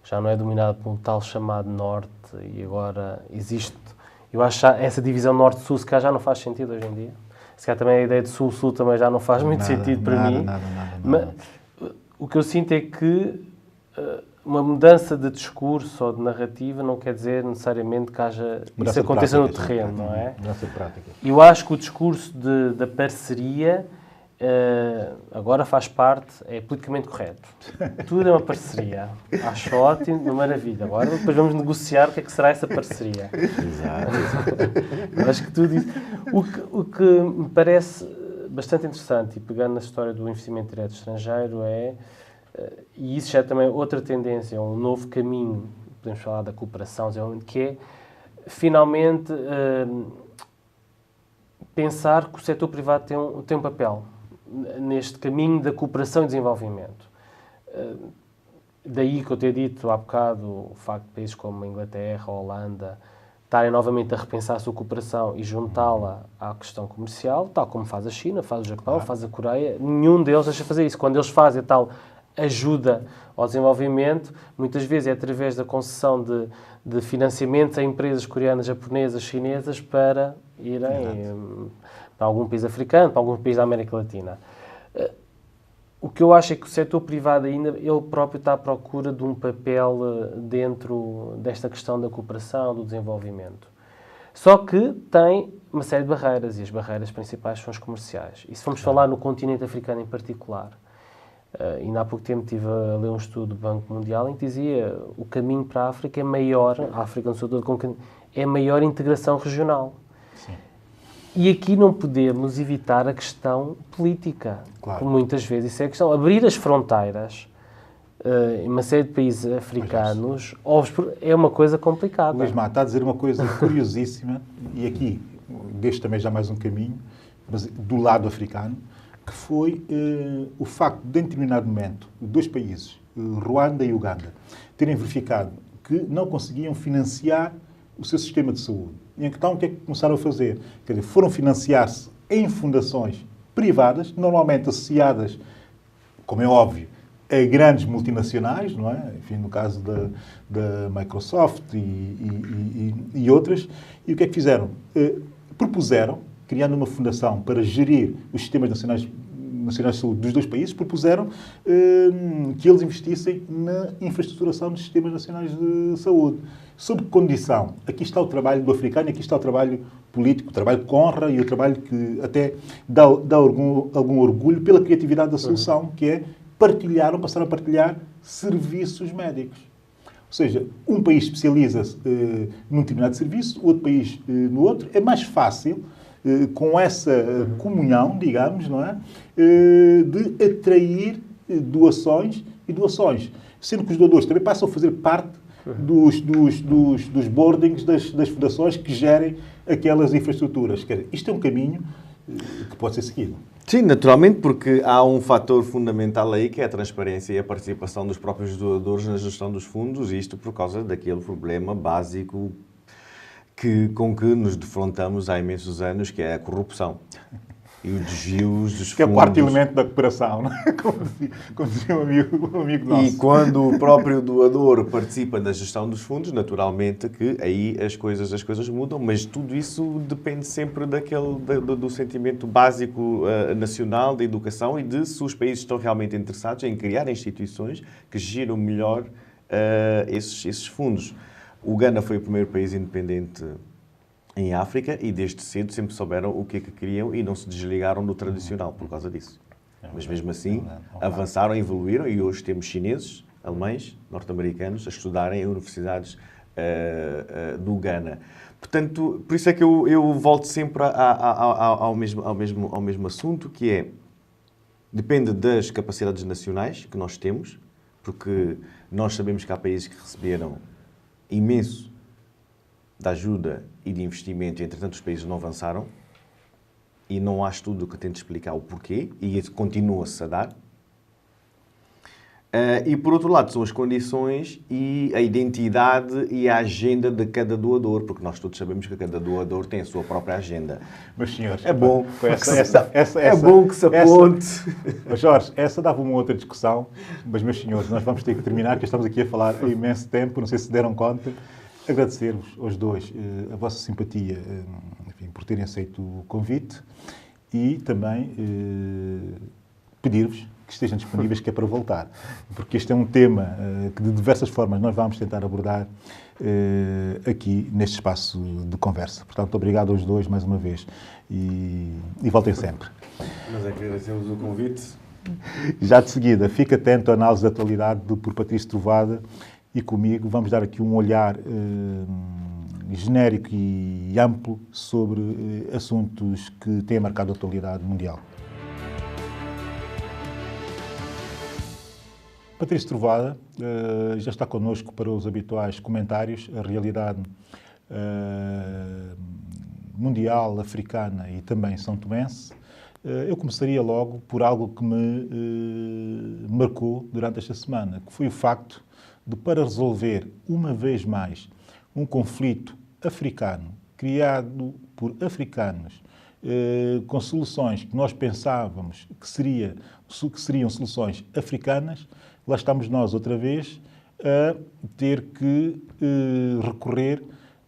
já não é dominada por um tal chamado Norte e agora existe. Eu acho que essa divisão Norte-Sul se calhar já não faz sentido hoje em dia. Se calhar também a ideia de Sul-Sul também já não faz muito sentido para mim. Nada. Mas o que eu sinto é que uma mudança de discurso ou de narrativa não quer dizer necessariamente que haja isso aconteça no terreno, não é? Mudança de prática. Eu acho que o discurso da parceria agora faz parte, é politicamente correto. Tudo é uma parceria. Acho ótimo, uma maravilha. Agora depois vamos negociar o que é que será essa parceria. Exato. Acho que tudo isso. O que me parece bastante interessante, e pegando na história do investimento direto estrangeiro, e isso já é também outra tendência, um novo caminho, podemos falar da cooperação, que é finalmente pensar que o setor privado tem um papel neste caminho da cooperação e desenvolvimento. Daí que eu ter dito há bocado o facto de países como a Inglaterra ou a Holanda estarem novamente a repensar a sua cooperação e juntá-la à questão comercial, tal como faz a China, faz o Japão, faz a Coreia. Nenhum deles deixa de fazer isso. Quando eles fazem tal ajuda ao desenvolvimento, muitas vezes é através da concessão de financiamentos a empresas coreanas, japonesas, chinesas para irem para algum país africano, para algum país da América Latina. O que eu acho é que o setor privado ainda, ele próprio está à procura de um papel dentro desta questão da cooperação, do desenvolvimento. Só que tem uma série de barreiras, e as barreiras principais são as comerciais. E se formos falar no continente africano em particular, ainda há pouco tempo estive a ler um estudo do Banco Mundial em que dizia o caminho para a África é maior, a África no seu todo, é maior integração regional. Sim. E aqui não podemos evitar a questão política. Claro. Muitas vezes isso é a questão. Abrir as fronteiras em uma série de países africanos é uma coisa complicada. Luís Mato está a dizer uma coisa curiosíssima, e aqui deixo também já mais um caminho, mas do lado africano, que foi o facto de, em determinado momento, dois países, Ruanda e Uganda, terem verificado que não conseguiam financiar o seu sistema de saúde. E então, o que é que começaram a fazer? Quer dizer, foram financiar-se em fundações privadas, normalmente associadas, como é óbvio, a grandes multinacionais, não é? Enfim, no caso da Microsoft e outras. E o que é que fizeram? Propuseram, criando uma fundação para gerir os sistemas nacionais de saúde dos dois países, propuseram que eles investissem na infraestruturação dos sistemas nacionais de saúde. Sob condição, aqui está o trabalho do africano, aqui está o trabalho político, o trabalho que honra e o trabalho que até dá algum orgulho pela criatividade da solução, que é passaram a partilhar serviços médicos. Ou seja, um país especializa-se num determinado serviço, outro país no outro. É mais fácil, com essa comunhão, digamos, não é? De atrair doações e doações. Sendo que os doadores também passam a fazer parte dos boardings das fundações que gerem aquelas infraestruturas. Quer dizer, isto é um caminho que pode ser seguido. Sim, naturalmente, porque há um fator fundamental aí que é a transparência e a participação dos próprios doadores na gestão dos fundos, isto por causa daquele problema básico com que nos defrontamos há imensos anos, que é a corrupção e os desvios dos fundos. Que é o quarto elemento da cooperação, não é? Como dizia um amigo nosso. E quando o próprio doador participa na gestão dos fundos, naturalmente que aí as coisas mudam, mas tudo isso depende sempre do sentimento básico nacional da educação e de se os países estão realmente interessados em criar instituições que giram melhor esses fundos. O Ghana foi o primeiro país independente em África e desde cedo sempre souberam o que é que queriam e não se desligaram do tradicional por causa disso. Mas mesmo assim avançaram, evoluíram e hoje temos chineses, alemães, norte-americanos a estudarem em universidades do Ghana. Portanto, por isso é que eu volto sempre ao mesmo assunto, que é, depende das capacidades nacionais que nós temos, porque nós sabemos que há países que receberam imenso de ajuda e de investimento, e entretanto os países não avançaram, e não há estudo que tente explicar o porquê, e continua-se a dar. E por outro lado são as condições e a identidade e a agenda de cada doador, porque nós todos sabemos que cada doador tem a sua própria agenda. Mas, senhores, é bom, é bom que se aponte. Mas, Jorge, essa dava uma outra discussão, mas, meus senhores, nós vamos ter que terminar, porque estamos aqui a falar há imenso tempo, não sei se deram conta. Agradecer-vos, aos dois, a vossa simpatia, enfim, por terem aceito o convite e também pedir-vos que estejam disponíveis, que é para voltar. Porque este é um tema que, de diversas formas, nós vamos tentar abordar aqui, neste espaço de conversa. Portanto, obrigado aos dois, mais uma vez, e voltem sempre. Nós é que agradecemos o convite. Já de seguida, fique atento à análise da atualidade por Patrício Trovada, e comigo vamos dar aqui um olhar genérico e amplo sobre assuntos que têm marcado a atualidade mundial. Patrício Trovada já está connosco para os habituais comentários, a realidade mundial, africana e também são tomense. Eu começaria logo por algo que me marcou durante esta semana, que foi o facto de, para resolver uma vez mais um conflito africano, criado por africanos, com soluções que nós pensávamos que seriam soluções africanas, lá estamos nós outra vez a ter que recorrer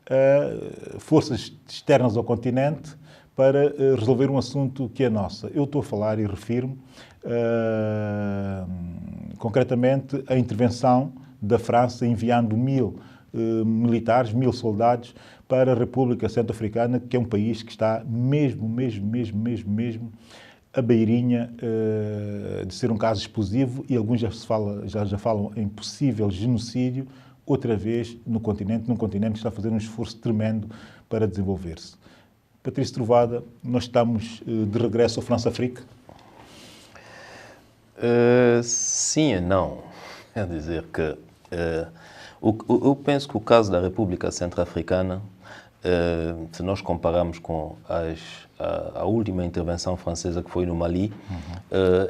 a forças externas ao continente para resolver um assunto que é nosso. Eu estou a falar e refiro-me concretamente à intervenção da França enviando 1000 militares, 1000 soldados para a República Centro-Africana, que é um país que está mesmo à beirinha de ser um caso explosivo, e alguns já falam em possível genocídio, outra vez num continente que está a fazer um esforço tremendo para desenvolver-se. Patrício Trovada, nós estamos de regresso ao France-Afrique? Sim e não. Quer dizer que eu penso que o caso da República Centro-Africana, se nós compararmos com a última intervenção francesa que foi no Mali,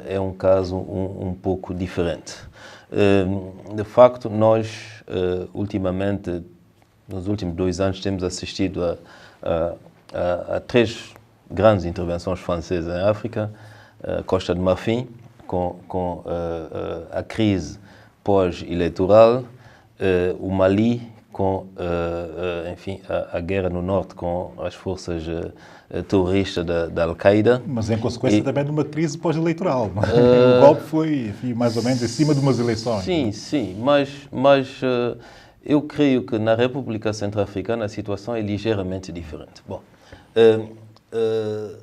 é um caso um pouco diferente. De facto, nós, ultimamente, nos últimos 2 anos, temos assistido a 3 grandes intervenções francesas em África, Costa de Marfim, com a crise pós-eleitoral, o Mali, com enfim, a guerra no norte com as forças terroristas da Al-Qaeda. Mas em consequência também de uma crise pós-eleitoral. O golpe foi, enfim, mais ou menos em cima de umas eleições. Sim, sim, mas eu creio que na República Centro-Africana a situação é ligeiramente diferente. Bom,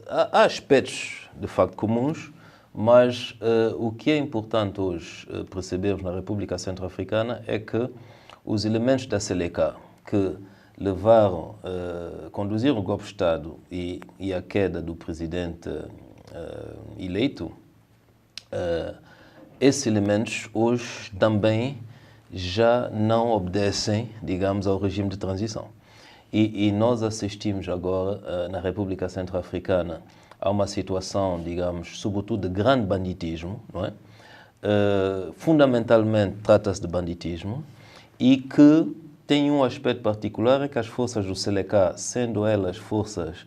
há aspectos de facto comuns, mas o que é importante hoje percebermos na República Centro-Africana é que os elementos da Seleka que levaram, conduziram o golpe de Estado e a queda do presidente eleito, esses elementos hoje também já não obedecem, digamos, ao regime de transição. E nós assistimos agora, na República Centro-Africana, a uma situação, digamos, sobretudo de grande banditismo, não é? Fundamentalmente trata-se de banditismo e que tem um aspecto particular, é que as forças do Seleka, sendo elas forças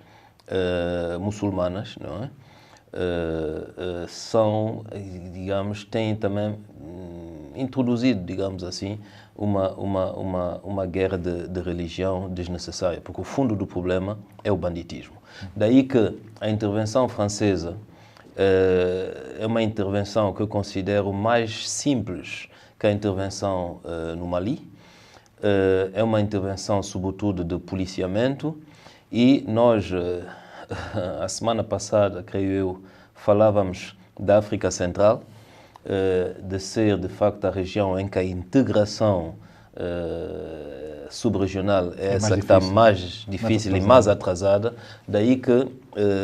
muçulmanas, não é? São, digamos, têm também introduzido, digamos assim, uma guerra de religião desnecessária, porque o fundo do problema é o banditismo. Daí que a intervenção francesa é uma intervenção que eu considero mais simples que a intervenção no Mali. É uma intervenção, sobretudo, de policiamento e nós, a semana passada, creio eu, falávamos da África Central, de ser, de facto, a região em que a integração subregional é essa que está mais difícil e mais atrasada. Daí que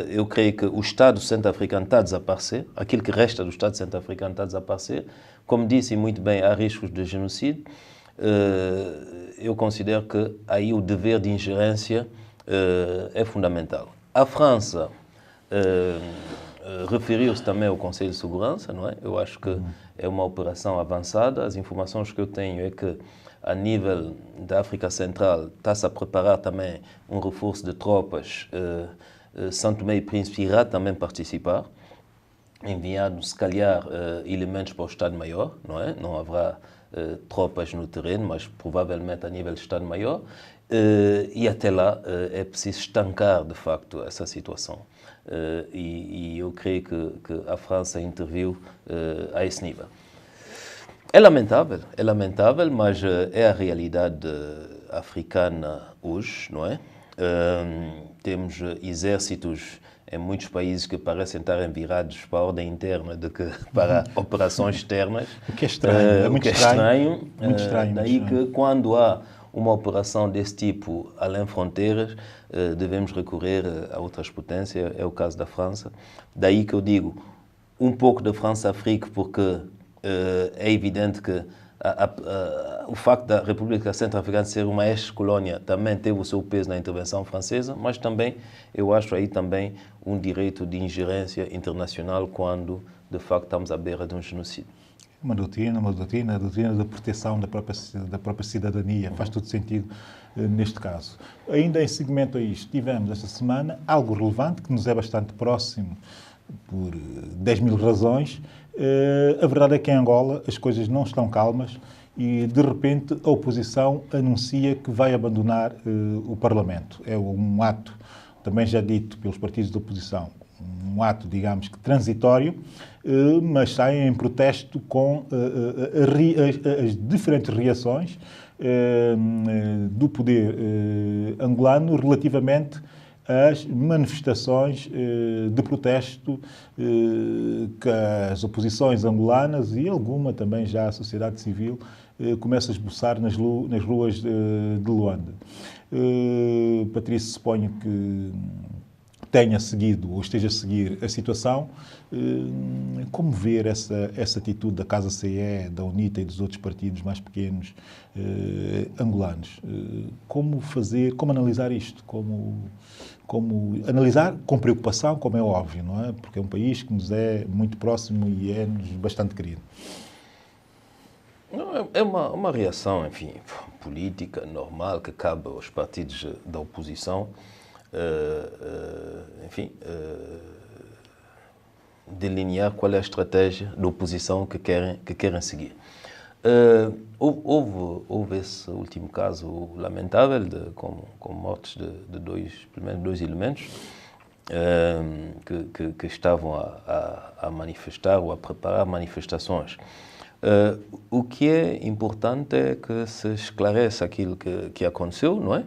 eu creio que o Estado centro-africano está a desaparecer, aquilo que resta do Estado centro-africano está a desaparecer. Como disse muito bem, há riscos de genocídio. Eu considero que aí o dever de ingerência é fundamental. A França referiu-se também ao Conselho de Segurança, não é? Eu acho que é uma operação avançada. As informações que eu tenho é que, a nível da África Central, está-se a preparar também um reforço de tropas. São Tomé e Príncipe irá também participar, enviando, se calhar, elementos para o Estado-Maior, não é? Não haverá tropas no terreno, mas provavelmente a nível de Estado-Maior. E até lá é preciso estancar, de facto, essa situação. E eu creio que a França interviu a esse nível. É lamentável, mas é a realidade africana hoje, não é? Temos exércitos em muitos países que parecem estar virados para a ordem interna do que para operações externas. O que é estranho, é muito estranho. Muito estranho. Daí que quando há uma operação desse tipo além fronteiras, devemos recorrer a outras potências, é o caso da França. Daí que eu digo um pouco da França-África, porque é evidente que o facto da República Centro-Africana ser uma ex-colónia também teve o seu peso na intervenção francesa, mas também, eu acho aí também um direito de ingerência internacional quando, de facto, estamos à beira de um genocídio. A doutrina da proteção da própria cidadania, faz todo sentido neste caso. Ainda em seguimento a isto, tivemos esta semana algo relevante, que nos é bastante próximo por 10 mil razões. A verdade é que em Angola as coisas não estão calmas e, de repente, a oposição anuncia que vai abandonar o Parlamento. É um ato, também já dito pelos partidos de oposição, um ato, digamos que transitório, mas saem em protesto com as diferentes reações do poder angolano relativamente às manifestações de protesto que as oposições angolanas e alguma também já a sociedade civil começa a esboçar nas ruas de Luanda. Patrício, suponho que tenha seguido ou esteja a seguir a situação. Como ver essa atitude da Casa CE, da UNITA e dos outros partidos mais pequenos angolanos? Como analisar isto? Como analisar com preocupação, como é óbvio, não é? Porque é um país que nos é muito próximo e é-nos bastante querido. É uma reação, enfim, política, normal, que cabe aos partidos da oposição. enfim, delinear qual é a estratégia da oposição que querem seguir. Houve esse último caso lamentável, com mortes de pelo menos dois elementos que estavam a manifestar ou a preparar manifestações. O que é importante é que se esclareça aquilo que aconteceu, não é?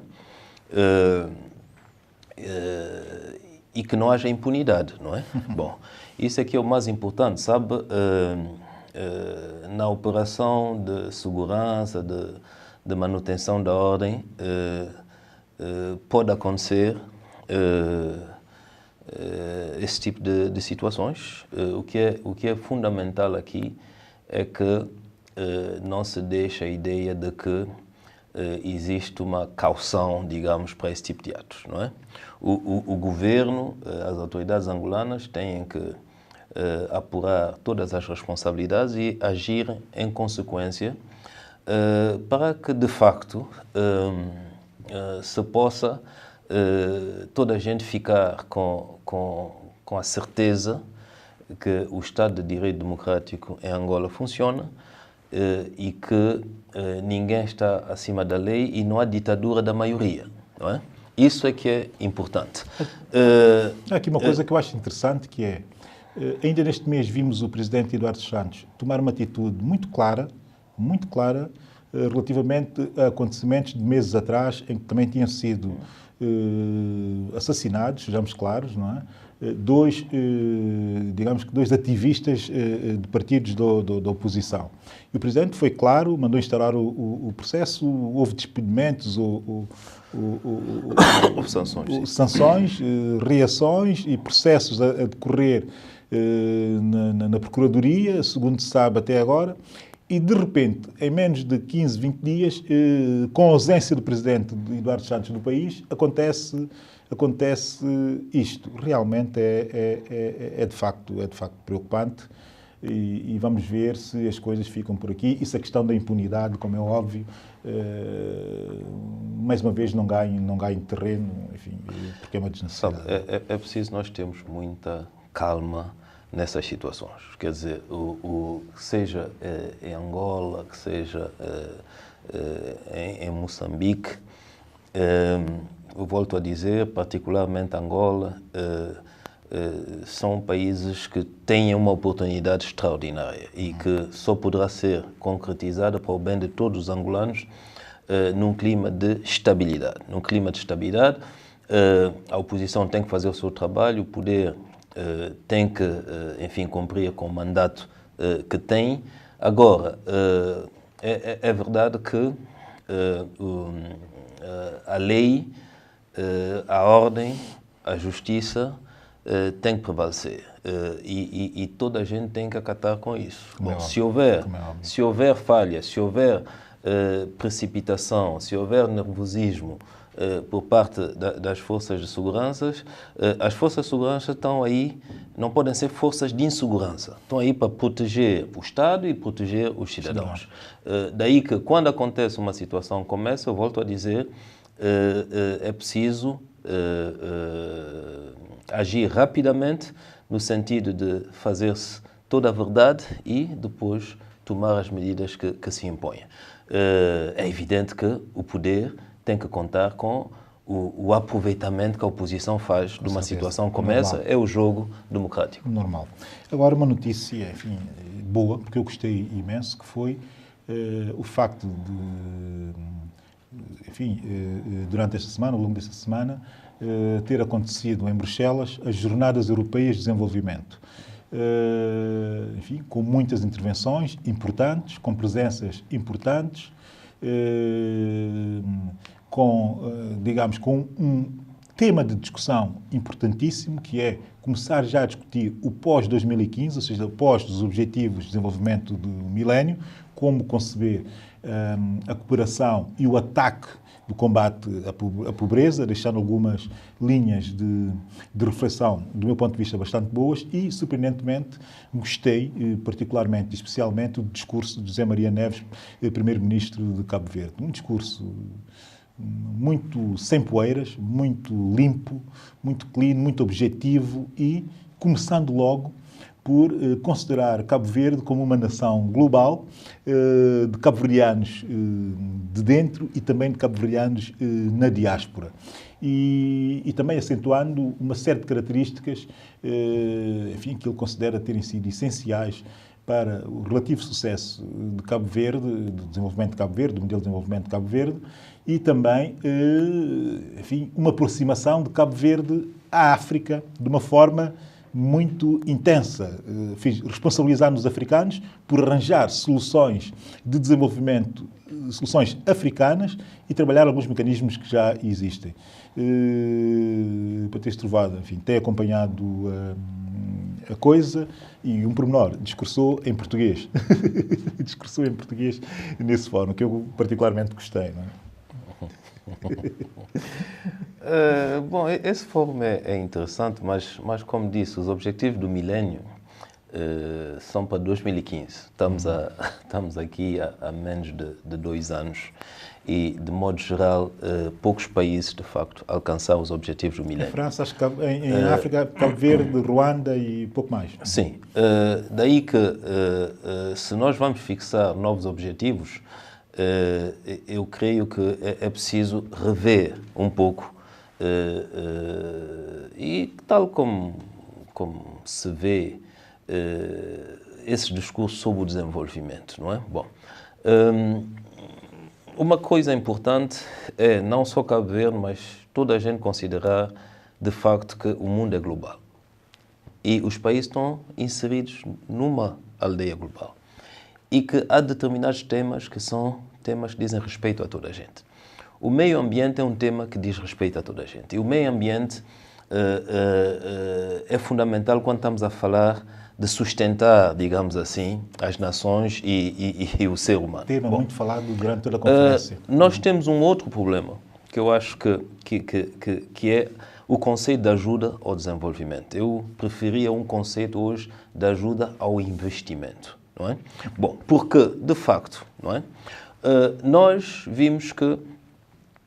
E que não haja impunidade, não é? Bom, isso é que é o mais importante, sabe? Na operação de segurança, de manutenção da ordem, pode acontecer esse tipo de situações. O que é fundamental aqui é que não se deixe a ideia de que existe uma caução, digamos, para esse tipo de atos, não é? O governo, as autoridades angolanas têm que apurar todas as responsabilidades e agir em consequência para que, de facto, se possa toda a gente ficar com a certeza que o Estado de Direito Democrático em Angola funciona e que ninguém está acima da lei e não há ditadura da maioria, não é? Isso é que é importante. Há aqui uma coisa que eu acho interessante, que é, ainda neste mês vimos o presidente Eduardo Santos tomar uma atitude muito clara, relativamente a acontecimentos de meses atrás, em que também tinham sido assassinados, sejamos claros, não é? Dois ativistas de partidos da oposição. E o Presidente foi claro, mandou instaurar o processo, houve despedimentos, sanções, reações e processos a decorrer na Procuradoria, segundo se sabe até agora. E, de repente, em menos de 15, 20 dias, com a ausência do Presidente Eduardo Santos do país, acontece isto. Realmente é de facto preocupante e vamos ver se as coisas ficam por aqui. E se a questão da impunidade, como é óbvio, mais uma vez não ganhe terreno, enfim, porque é uma desnecessidade. É preciso nós termos muita calma nessas situações. Quer dizer, seja em Angola, que seja em Moçambique, eu volto a dizer, particularmente Angola, são países que têm uma oportunidade extraordinária e que só poderá ser concretizada para o bem de todos os angolanos num clima de estabilidade. Num clima de estabilidade, a oposição tem que fazer o seu trabalho, o poder tem que, enfim, cumprir com o mandato que tem. Agora, é verdade que a lei, a ordem, a justiça tem que prevalecer e toda a gente tem que acatar com isso. Bom, se houver falha, se houver precipitação, se houver nervosismo por parte das forças de segurança, as forças de segurança estão aí, não podem ser forças de insegurança, estão aí para proteger o Estado e proteger os cidadãos. Daí que quando acontece uma situação como essa, eu volto a dizer, é preciso agir rapidamente no sentido de fazer-se toda a verdade e depois tomar as medidas que se impõem. É evidente que o poder tem que contar com o aproveitamento que a oposição faz de uma situação como essa. É o jogo democrático. Normal. Agora, uma notícia, enfim, boa, porque eu gostei imenso, que foi o facto de, enfim, durante esta semana, ao longo desta semana, ter acontecido em Bruxelas as Jornadas Europeias de Desenvolvimento. Enfim, com muitas intervenções importantes, com presenças importantes, digamos, com um tema de discussão importantíssimo, que é começar já a discutir o pós-2015, ou seja, pós os Objetivos de Desenvolvimento do Milénio, como conceber a cooperação e o ataque do combate à pobreza, deixando algumas linhas de reflexão, do meu ponto de vista, bastante boas e, surpreendentemente, gostei, particularmente e especialmente, do discurso de José Maria Neves, primeiro-ministro de Cabo Verde. Um discurso muito sem poeiras, muito limpo, muito clean, muito objetivo e começando logo por considerar Cabo Verde como uma nação global, de cabo-verdianos de dentro e também de cabo-verdianos na diáspora. E também acentuando uma série de características enfim, que ele considera terem sido essenciais para o relativo sucesso de Cabo Verde, do desenvolvimento de Cabo Verde, do modelo de desenvolvimento de Cabo Verde, e também, enfim, uma aproximação de Cabo Verde à África de uma forma muito intensa, responsabilizando os africanos por arranjar soluções de desenvolvimento, soluções africanas e trabalhar alguns mecanismos que já existem. Para teres trovado, enfim, ter acompanhado a coisa e um pormenor, discursou em português. Discursou em português nesse fórum, que eu particularmente gostei, não é? Bom, esse fórum é interessante, mas como disse, os objetivos do milénio são para 2015. Estamos aqui há menos de 2 anos e, de modo geral, poucos países, de facto, alcançaram os objetivos do milénio. Em França, acho que em África, Cabo Verde, Ruanda e pouco mais. Sim. Daí que, se nós vamos fixar novos objetivos, eu creio que é preciso rever um pouco e tal como se vê esses discursos sobre o desenvolvimento, não é? Bom, uma coisa importante é não só Cabo Verde, mas toda a gente considerar de facto que o mundo é global e os países estão inseridos numa aldeia global. E que há determinados temas que são temas que dizem respeito a toda a gente. O meio ambiente é um tema que diz respeito a toda a gente. E o meio ambiente é fundamental quando estamos a falar de sustentar, digamos assim, as nações e o ser humano. Tema muito falado durante toda a conferência. Nós temos um outro problema, que eu acho que é o conceito de ajuda ao desenvolvimento. Eu preferia um conceito hoje de ajuda ao investimento. Não é? Bom, porque, de facto, não é? Nós vimos que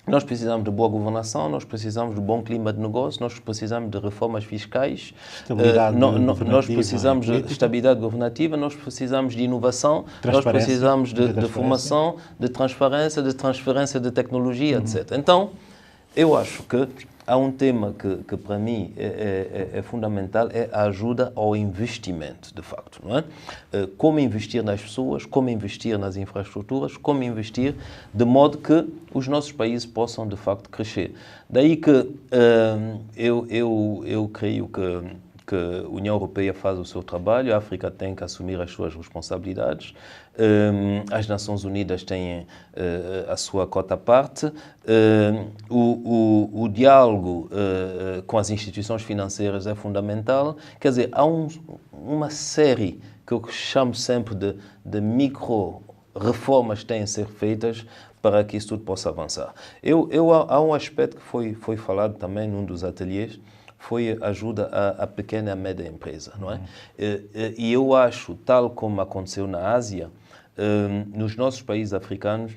nós precisamos de boa governação, nós precisamos de bom clima de negócio, nós precisamos de reformas fiscais, nós precisamos de estabilidade governativa, nós precisamos de inovação, nós precisamos de formação, de transferência de tecnologia, etc. Então, eu acho que há um tema que para mim é fundamental, é a ajuda ao investimento, de facto, não é? Como investir nas pessoas, como investir nas infraestruturas, como investir de modo que os nossos países possam, de facto, crescer. Daí que eu creio que a União Europeia faz o seu trabalho, a África tem que assumir as suas responsabilidades, as Nações Unidas têm a sua cota à parte, o diálogo com as instituições financeiras é fundamental. Quer dizer, há uma série que eu chamo sempre de micro-reformas que têm a ser feitas para que isso tudo possa avançar. Há um aspecto que foi falado também num dos ateliês, foi ajuda à pequena e à média empresa, não é? E eu acho, tal como aconteceu na Ásia, nos nossos países africanos,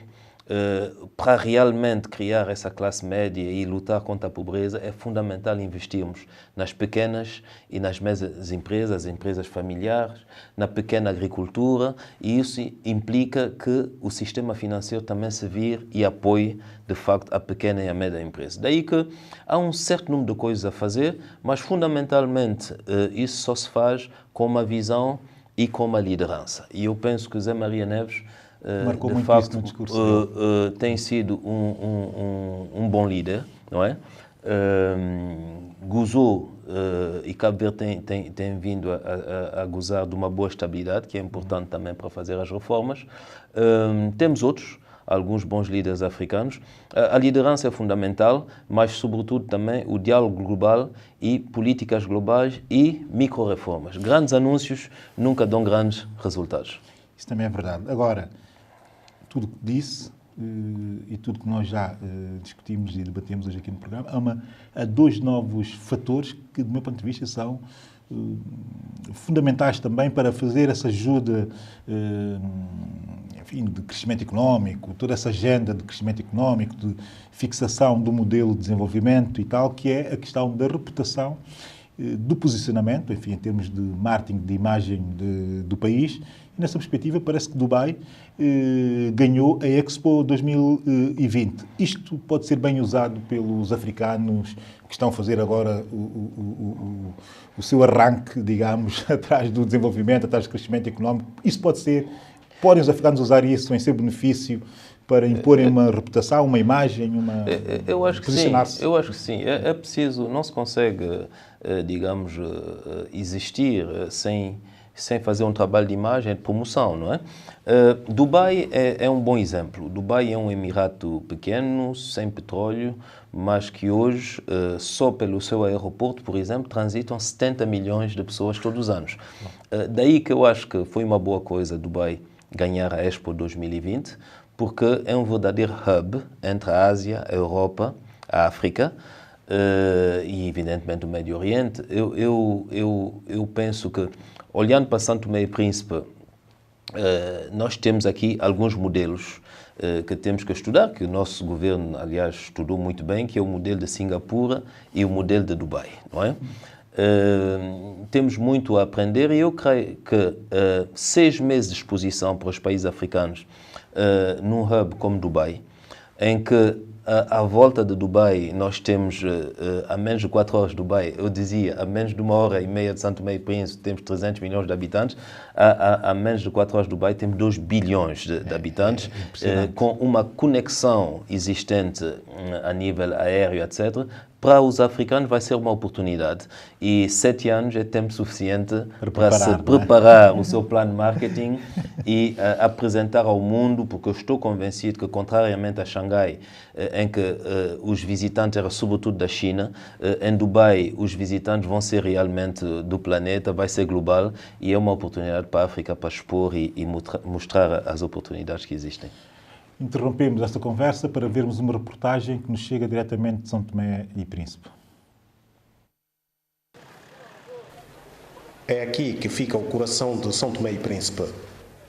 para realmente criar essa classe média e lutar contra a pobreza, é fundamental investirmos nas pequenas e nas médias empresas, empresas familiares, na pequena agricultura, e isso implica que o sistema financeiro também se vire e apoie, de facto, a pequena e a média empresa. Daí que há um certo número de coisas a fazer, mas fundamentalmente isso só se faz com uma visão e com uma liderança. E eu penso que Zé Maria Neves, marcou de muito facto, isso no discurso tem sido um bom líder, não é? Gozou, e Cabo Verde tem vindo a gozar de uma boa estabilidade, que é importante também para fazer as reformas. Temos alguns bons líderes africanos. A liderança é fundamental, mas, sobretudo, também o diálogo global e políticas globais e micro-reformas. Grandes anúncios nunca dão grandes resultados. Isso também é verdade. Agora, tudo o que disse e tudo que nós já discutimos e debatemos hoje aqui no programa, há 2 novos fatores que, do meu ponto de vista, são fundamentais também para fazer essa ajuda enfim, de crescimento económico, toda essa agenda de crescimento económico, de fixação do modelo de desenvolvimento e tal, que é a questão da reputação, do posicionamento, enfim, em termos de marketing, de imagem do país. E nessa perspectiva, parece que Dubai ganhou a Expo 2020. Isto pode ser bem usado pelos africanos que estão a fazer agora o seu arranque, digamos, atrás do desenvolvimento, atrás do crescimento económico. Isso podem os africanos usar isso em seu benefício para imporem uma reputação, uma imagem, eu acho que posicionar-se? sim. Eu acho que sim. É preciso, não se consegue, digamos, existir sem fazer um trabalho de imagem, de promoção, não é? Dubai é um bom exemplo. Dubai é um emirato pequeno, sem petróleo, mas que hoje, só pelo seu aeroporto, por exemplo, transitam 70 milhões de pessoas todos os anos. Daí que eu acho que foi uma boa coisa Dubai ganhar a Expo 2020, porque é um verdadeiro hub entre a Ásia, a Europa, a África e, evidentemente, o Médio Oriente. Eu penso que, olhando para São Tomé e Príncipe, nós temos aqui alguns modelos que temos que estudar, que o nosso governo, aliás, estudou muito bem, que é o modelo de Singapura e o modelo de Dubai, não é? Temos muito a aprender e eu creio que 6 meses de exposição para os países africanos num hub como Dubai, em que à volta de Dubai nós temos a menos de 4 horas de Dubai, eu dizia, a menos de 1h30 de São Tomé e Príncipe temos 300 milhões de habitantes, a menos de 4 horas de Dubai temos 2 bilhões de habitantes, com uma conexão existente a nível aéreo, etc. Para os africanos vai ser uma oportunidade e 7 anos é tempo suficiente para se preparar o seu plano de marketing e apresentar ao mundo, porque eu estou convencido que, contrariamente a Xangai, em que os visitantes eram sobretudo da China, em Dubai os visitantes vão ser realmente do planeta, vai ser global e é uma oportunidade para a África para expor e mostrar as oportunidades que existem. Interrompemos esta conversa para vermos uma reportagem que nos chega diretamente de São Tomé e Príncipe. É aqui que fica o coração de São Tomé e Príncipe.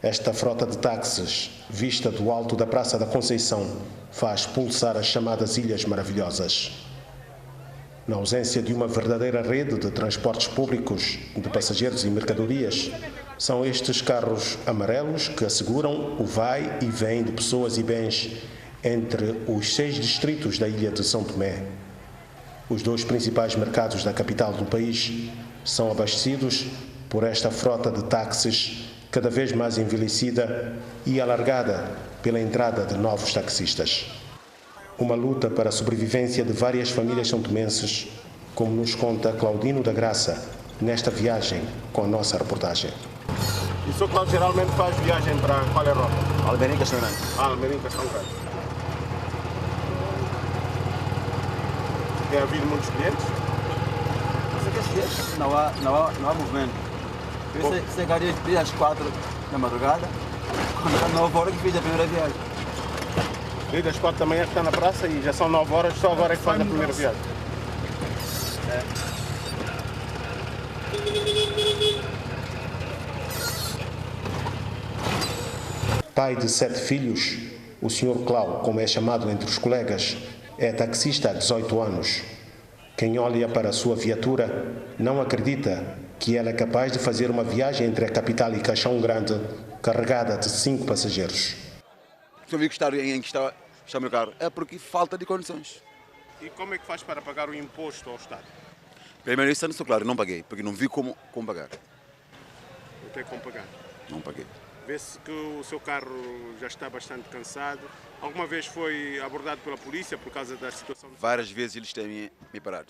Esta frota de táxis, vista do alto da Praça da Conceição, faz pulsar as chamadas Ilhas Maravilhosas. Na ausência de uma verdadeira rede de transportes públicos de passageiros e mercadorias, são estes carros amarelos que asseguram o vai e vem de pessoas e bens entre os 6 distritos da ilha de São Tomé. Os 2 principais mercados da capital do país são abastecidos por esta frota de táxis cada vez mais envelhecida e alargada pela entrada de novos taxistas. Uma luta para a sobrevivência de várias famílias são-tomenses, como nos conta Claudino da Graça, nesta viagem com a nossa reportagem. E o Sr. Cláudio geralmente faz viagem para qual é a rota? Almeirim Castelo Grande. Almeirim Castelo Grande. Tem havido muitos clientes? Não há movimento. Você garia desde às 4 da madrugada, quando era 9 horas que fiz a primeira viagem. Desde às 4 da manhã que está na praça e já são 9 horas, só agora é que faz a primeira viagem. Pai de 7 filhos, o Sr. Clau, como é chamado entre os colegas, é taxista há 18 anos. Quem olha para a sua viatura não acredita que ela é capaz de fazer uma viagem entre a capital e Caixão Grande carregada de 5 passageiros. Se eu vi que está o meu carro, é porque falta de condições. E como é que faz para pagar o imposto ao Estado? Primeiro, isso não claro, não paguei, porque não vi como pagar. Não tem como pagar? Não paguei. Vê-se que o seu carro já está bastante cansado. Alguma vez foi abordado pela polícia por causa da situação? Várias vezes eles têm me parado.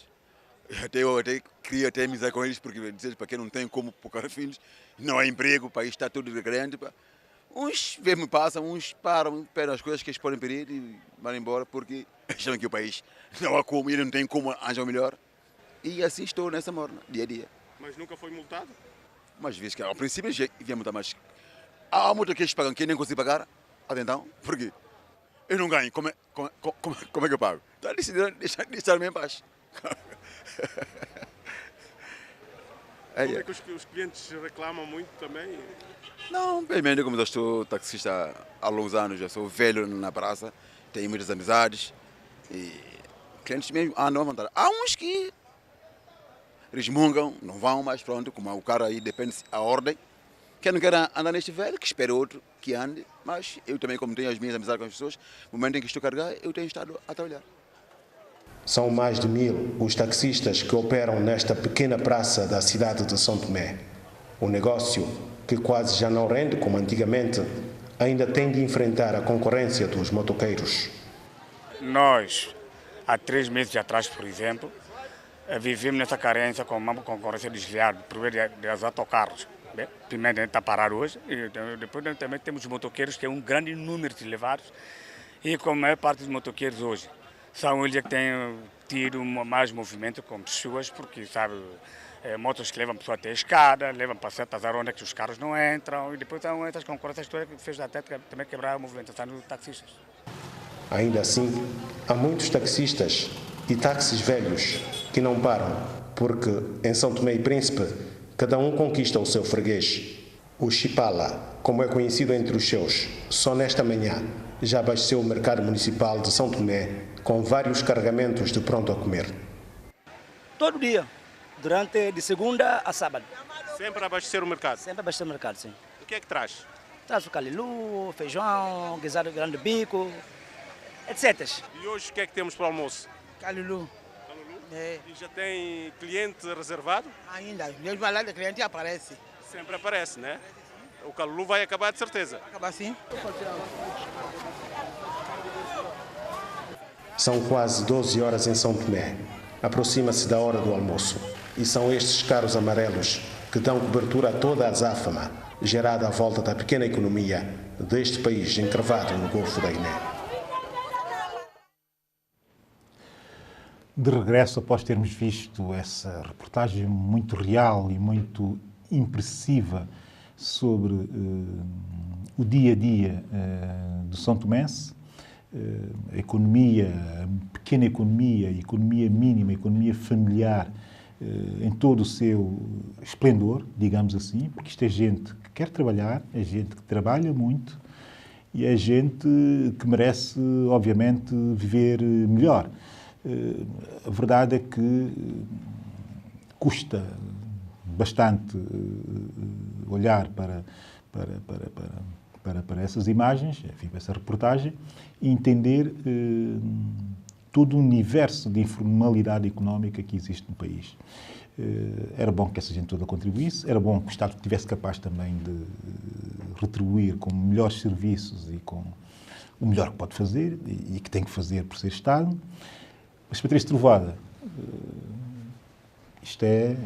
Eu queria ter amizade com eles, porque dizer para quem não tem como procurar filhos, não há emprego, o país está tudo grande. Uns me passam, uns param, pedem as coisas que eles podem pedir e vão embora, porque acham que o país não há como, ele não tem como arranjar o melhor. E assim estou nessa morna, dia a dia. Mas nunca foi multado? Mas vezes que ao princípio já havia multa, mas há multa que eles pagam que nem consigo pagar, até então, por quê? Eu não ganho, como é que eu pago? Então decidiram deixar-me em paz. Como é que os clientes reclamam muito também? Não, bem menos como eu estou taxista há longos anos, já sou velho na praça, tenho muitas amizades e clientes mesmo, não vão estar. Há uns que resmungam, não vão mais, pronto, como o cara aí depende a ordem. Quem não quer andar neste velho, que espere outro que ande, mas eu também, como tenho as minhas amizades com as pessoas, no momento em que estou a carregar, eu tenho estado a trabalhar. São mais de 1000 os taxistas que operam nesta pequena praça da cidade de São Tomé. O negócio, que quase já não rende como antigamente, ainda tem de enfrentar a concorrência dos motoqueiros. Nós, há 3 meses atrás, por exemplo, vivemos nessa carência com uma concorrência desleal, primeiro dos autocarros. Primeiro a gente está parado hoje, e depois também temos os motoqueiros, que é um grande número de levados, e como a maior parte dos motoqueiros hoje são eles que têm tido mais movimento com pessoas, porque, sabe, motos que levam a pessoa até a escada, levam para certas áreas onde que os carros não entram, e depois são essas concorrências todas que fez até também quebrar a movimentação dos taxistas. Ainda assim, há muitos taxistas e táxis velhos que não param, porque em São Tomé e Príncipe, cada um conquista o seu freguês. O Chipala, como é conhecido entre os seus, só nesta manhã já abasteceu o mercado municipal de São Tomé com vários carregamentos de pronto a comer. Todo dia, de segunda a sábado. Sempre a abastecer o mercado? Sempre abastecer o mercado, sim. O que é que traz? Traz o calilu, feijão, guisado grande bico, etc. E hoje o que é que temos para o almoço? Calilu. E já tem cliente reservado? Ainda, mesmo lá de cliente aparece. Sempre aparece, né? O calulu vai acabar de certeza. Acabar sim. São quase 12 horas em São Tomé. Aproxima-se da hora do almoço. E são estes carros amarelos que dão cobertura a toda a azáfama gerada à volta da pequena economia deste país encravado no Golfo da Guiné. De regresso, após termos visto essa reportagem muito real e muito impressiva sobre o dia-a-dia do São Tomense, a economia, a pequena economia, a economia mínima, a economia familiar, em todo o seu esplendor, digamos assim, porque isto é gente que quer trabalhar, é gente que trabalha muito e é gente que merece, obviamente, viver melhor. A verdade é que custa bastante olhar para essas imagens, enfim, para essa reportagem, e entender todo o universo de informalidade económica que existe no país. Era bom que essa gente toda contribuísse, era bom que o Estado estivesse capaz também de retribuir com melhores serviços e com o melhor que pode fazer e que tem que fazer por ser Estado. Mas, Patrícia Trovada, isto é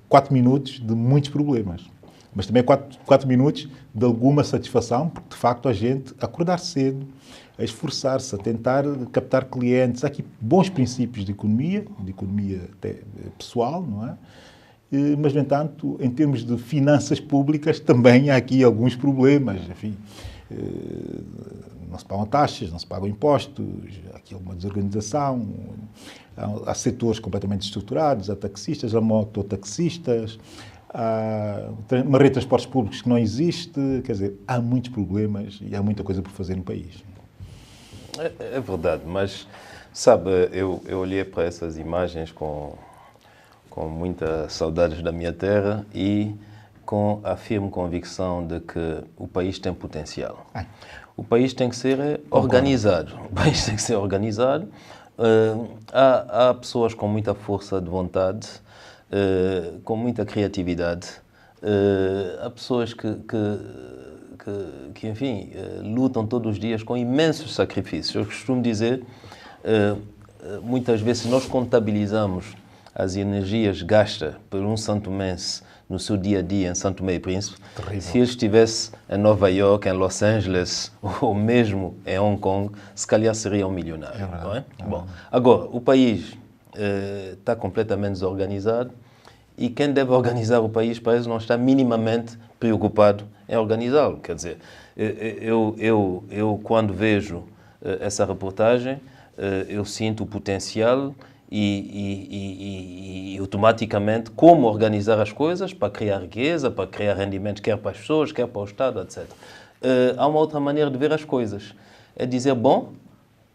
4 minutos de muitos problemas, mas também 4 minutos de alguma satisfação, porque, de facto, a gente acordar cedo, a esforçar-se, a tentar captar clientes. Há aqui bons princípios de economia até pessoal, não é? Mas, no entanto, em termos de finanças públicas, também há aqui alguns problemas. Enfim, não se pagam taxas, não se pagam impostos, há aqui alguma desorganização, há setores completamente estruturados, há taxistas, há mototaxistas, há uma rede de transportes públicos que não existe, quer dizer, há muitos problemas e há muita coisa por fazer no país. É verdade, mas, sabe, eu olhei para essas imagens com muita saudades da minha terra e com a firme convicção de que o país tem potencial. O país tem que ser organizado. O país tem que ser organizado. Há pessoas com muita força de vontade, com muita criatividade. Há pessoas que enfim, lutam todos os dias com imensos sacrifícios. Eu costumo dizer, muitas vezes, nós contabilizamos as energias gastas por um santomense no seu dia-a-dia em São Tomé e Príncipe, terrível. Se ele estivesse em Nova York, em Los Angeles ou mesmo em Hong Kong, se calhar seria um milionário. Não é? Bom, agora, o país está completamente desorganizado e quem deve organizar o país parece não estar minimamente preocupado em organizá-lo. Quer dizer, eu quando vejo essa reportagem, eu sinto o potencial e automaticamente como organizar as coisas para criar riqueza, para criar rendimentos, quer para as pessoas, quer para o Estado, etc. Há uma outra maneira de ver as coisas. É dizer, bom,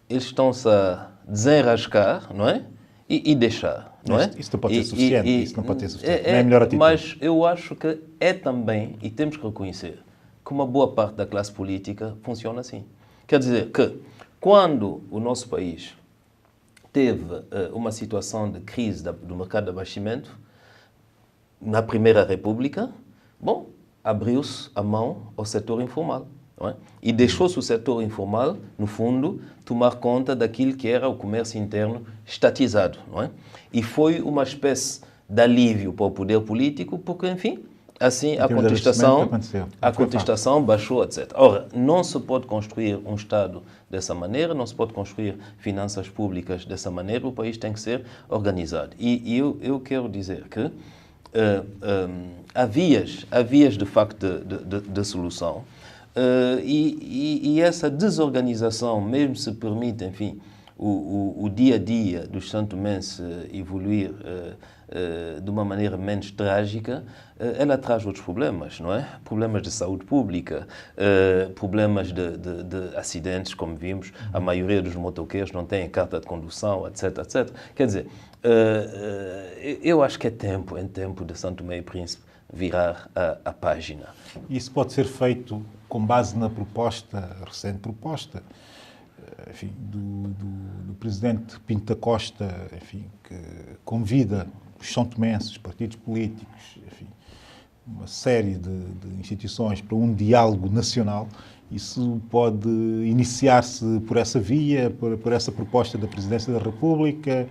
eles estão-se a desenrascar, não é? E deixar, não é? Isso não pode ser suficiente. Isso não pode ser suficiente. Não é a melhor atitude. Mas eu acho que é também, e temos que reconhecer, que uma boa parte da classe política funciona assim. Quer dizer que quando o nosso país teve uma situação de crise do mercado de abastecimento, na Primeira República, bom, abriu-se a mão ao setor informal. Não é? E deixou-se o setor informal, no fundo, tomar conta daquilo que era o comércio interno estatizado. Não é? E foi uma espécie de alívio para o poder político, porque, enfim, assim a contestação baixou, etc. Ora, não se pode construir um Estado dessa maneira, não se pode construir finanças públicas dessa maneira, o país tem que ser organizado. E eu quero dizer que há vias de facto de solução. E essa desorganização, mesmo se permite, enfim, o dia a dia dos santomenses evoluir de uma maneira menos trágica, ela traz outros problemas, não é? Problemas de saúde pública, problemas de acidentes, como vimos, a maioria dos motoqueiros não tem carta de condução, etc, etc. Quer dizer, eu acho que é tempo de São Tomé e Príncipe virar a página. Isso pode ser feito com base na recente proposta, enfim, do presidente Pinto da Costa, enfim, que convida os são-tomenses, partidos políticos, enfim, uma série de instituições para um diálogo nacional. Isso pode iniciar-se por essa via, por essa proposta da Presidência da República,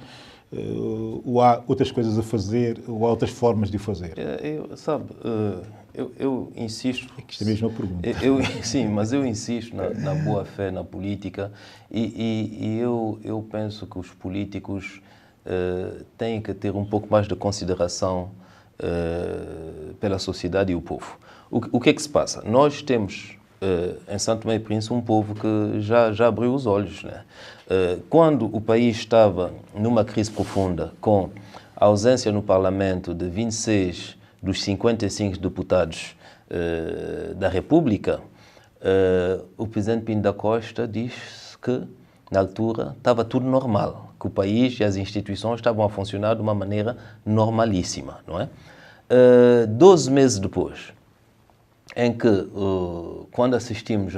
ou há outras coisas a fazer, ou há outras formas de o fazer? Eu insisto... É que isto é mesmo uma pergunta. Sim, mas eu insisto na boa-fé na política e eu penso que os políticos têm que ter um pouco mais de consideração pela sociedade e o povo. O que é que se passa? Nós temos em São Tomé e Príncipe um povo que já abriu os olhos, né? Quando o país estava numa crise profunda, com a ausência no Parlamento de 26 dos 55 deputados da República, o presidente Pinto da Costa disse que, na altura, estava tudo normal, que o país e as instituições estavam a funcionar de uma maneira normalíssima, não é? 12 meses depois, em que, quando assistimos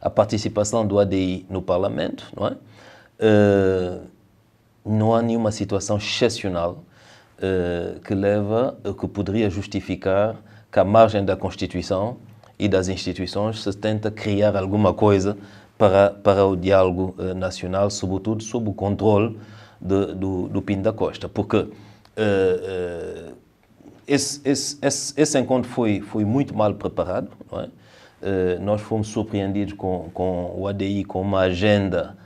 a participação do ADI no Parlamento, não é? Não há nenhuma situação excepcional que poderia justificar que, à margem da Constituição e das instituições, se tenta criar alguma coisa para o diálogo nacional, sobretudo sob o controle do Pinto da Costa, porque esse encontro foi muito mal preparado, não é? Nós fomos surpreendidos com o ADI com uma agenda,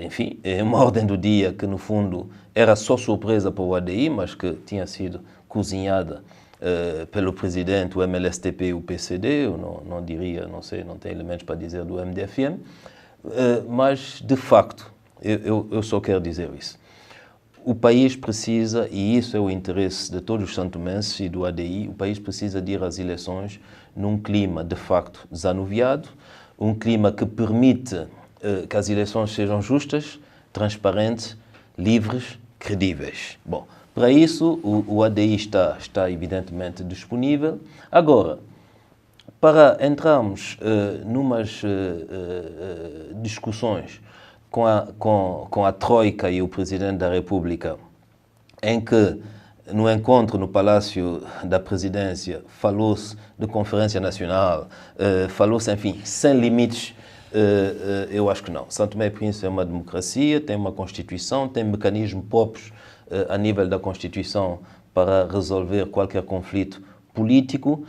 enfim, uma ordem do dia que, no fundo, era só surpresa para o ADI, mas que tinha sido cozinhada pelo presidente, o MLSTP e o PCD, eu não diria, não sei, não tenho elementos para dizer do MDFM, mas, de facto, eu só quero dizer isso. O país precisa, e isso é o interesse de todos os santomenses e do ADI, o país precisa de ir às eleições num clima, de facto, desanuviado, um clima que permite que as eleições sejam justas, transparentes, livres, credíveis. Bom, para isso, o ADI está evidentemente disponível. Agora, para entrarmos numas discussões com a Troika e o Presidente da República, em que, no encontro no Palácio da Presidência, falou-se de Conferência Nacional, falou-se, enfim, sem limites, eu acho que não. São Tomé e Príncipe é uma democracia, tem uma Constituição, tem mecanismos próprios a nível da Constituição para resolver qualquer conflito político.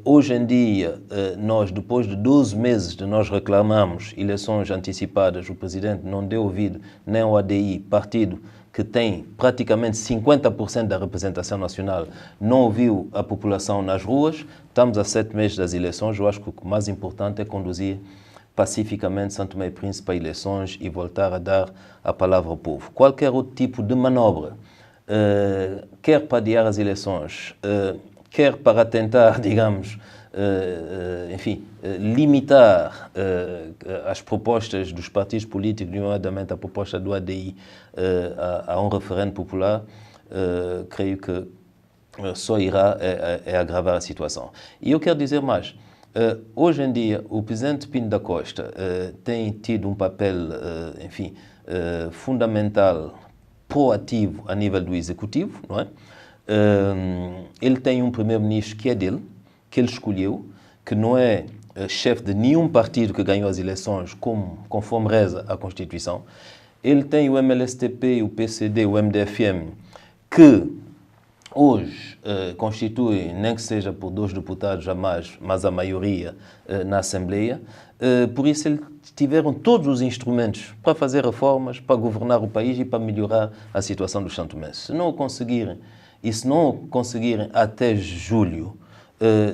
Hoje em dia, nós, depois de 12 meses de nós reclamarmos eleições antecipadas, o Presidente não deu ouvido nem ao ADI, partido que tem praticamente 50% da representação nacional, não ouviu a população nas ruas. Estamos a 7 meses das eleições. Eu acho que o mais importante é conduzir pacificamente São Tomé e Príncipe a eleições e voltar a dar a palavra ao povo. Qualquer outro tipo de manobra, quer para adiar as eleições, quer para tentar, digamos, limitar as propostas dos partidos políticos, nomeadamente a proposta do ADI a um referendo popular, creio que só irá agravar a situação. E eu quero dizer mais. Hoje em dia, o presidente Pinto da Costa tem tido um papel, fundamental, proativo a nível do executivo, não é? Ele tem um primeiro-ministro que é dele, que ele escolheu, que não é chefe de nenhum partido que ganhou as eleições, conforme reza a Constituição. Ele tem o MLSTP, o PCD, o MDFM, que hoje constituem, nem que seja por 2 deputados a mais, mas a maioria na Assembleia. Por isso, eles tiveram todos os instrumentos para fazer reformas, para governar o país e para melhorar a situação dos santomenses. Se não o conseguirem, e se não o conseguirem até julho,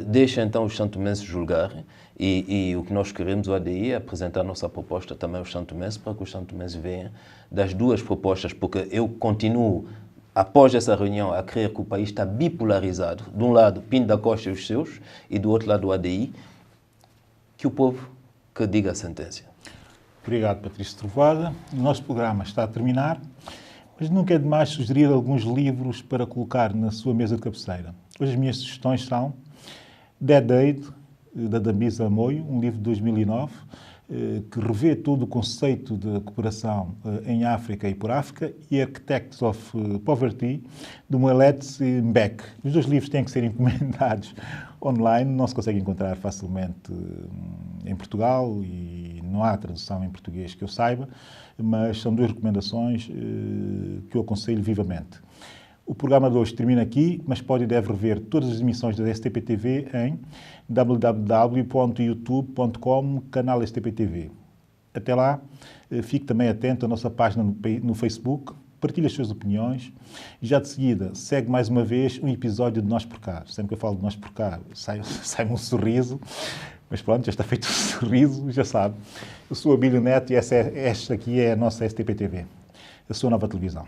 deixa então os santomenses julgarem. E o que nós queremos, o ADI, é apresentar a nossa proposta também aos santomenses, para que os santomenses venham das duas propostas, porque eu continuo, após essa reunião, a crer que o país está bipolarizado. De um lado, Pinto da Costa e os seus, e do outro lado, o ADI. Que o povo que diga a sentença. Obrigado, Patrício Trovoada. O nosso programa está a terminar, mas nunca é demais sugerir alguns livros para colocar na sua mesa de cabeceira. Hoje as minhas sugestões são Dead Aid, da Dambisa Moio, um livro de 2009, que revê todo o conceito de cooperação em África e por África, e Architects of Poverty, do Moeletz Mbek. Os 2 livros têm que ser encomendados online, não se consegue encontrar facilmente em Portugal e não há tradução em português que eu saiba, mas são 2 recomendações que eu aconselho vivamente. O programa de hoje termina aqui, mas pode e deve rever todas as emissões da STP-TV em www.youtube.com, canal STP-TV. Até lá, fique também atento à nossa página no Facebook, partilhe as suas opiniões e já de seguida segue mais uma vez um episódio de Nós por Cá. Sempre que eu falo de Nós por Cá, sai-me um sorriso, mas pronto, já está feito o sorriso, já sabe. Eu sou o Abílio Neto e esta aqui é a nossa STP-TV, a sua nova televisão.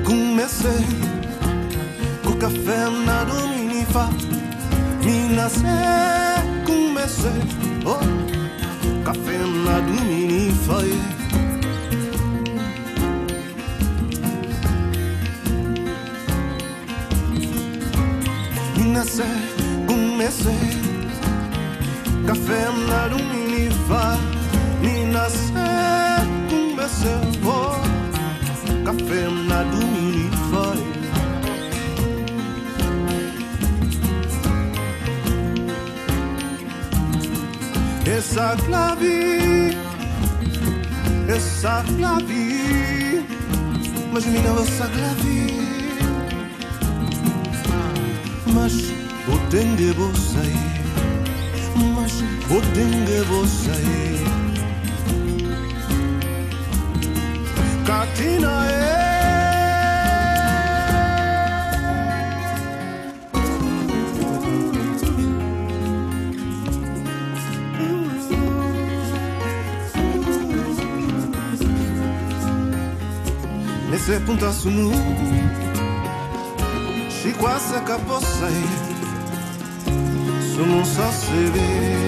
Comecei com café na Dominifa. Comecei, café na Dominifa. Comecei, café na Dominifa. Comecei, café na Dominifa. Essa clave, mas mina essa clave, mas o dengue você, mas o dengue você, Katina Nesse punta sunu Chiquasa capoçai Sumu só se vê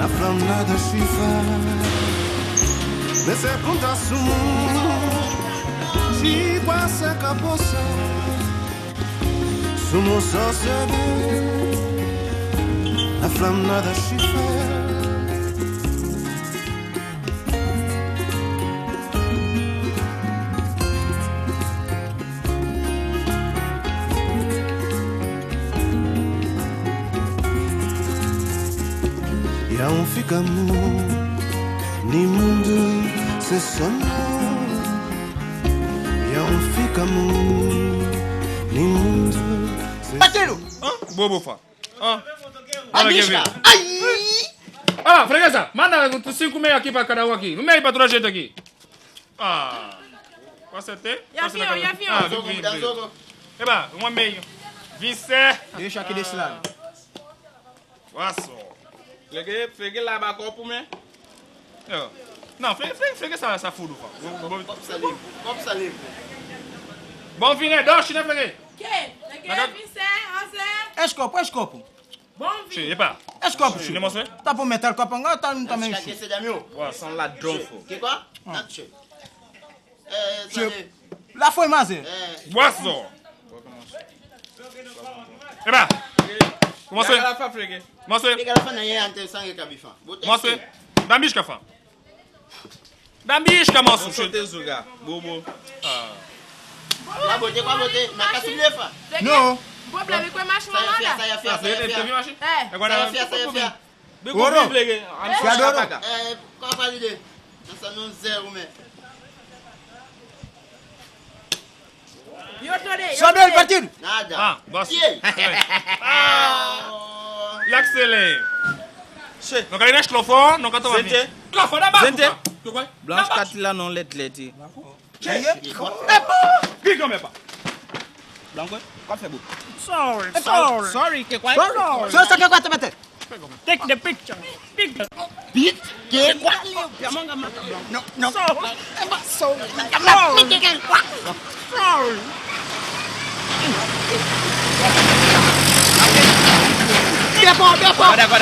na flamada chifa. Nesse ponto assumo, se passa capoça, sumo só saber, na flamada chifa. Não ficamos nem mundo se sonhou. Não ficamos nem mundo se Bateiro! Bobufa. Ah, freguesa, manda 5 meio aqui para cada um aqui. No meio para toda a gente aqui. Ah. Acertei? Já viu. Eba, uma meio. Vice. Deixa aqui desse lado. Passou. Freguei lá para copo, né? Não, freguei essa fudo. Copo salimpo. Bom fim, né? Doce, né, freguei? Que? Escopo. Bom fim. Epa. Escopo, Chile, moço. Tá por meter copo agora, tá também. São ladrão. Que qual? Lá foi mais. Boaço. Epa. Moço. Moço. Moço. Dambisca, fã. Dambisca, moço. Bobo. Qual botei? Mas tá subindo, fã? Não. O problema é que é mais nada. Saia. Agora, Saia. Goro. Qual a qualidade? Não não zero, mesmo. Sobe ele, partido. Nada. Ah, gosto. L'excellent. Não quero nem esclofone, não quero tomar vinho. Esclofone, é bom. Blanche Catila non letleti. Fica, meu pai. Blanco, qual foi bu? Sorry, que qual? Só está que quatro bater. Take the picture. Que qual? Não.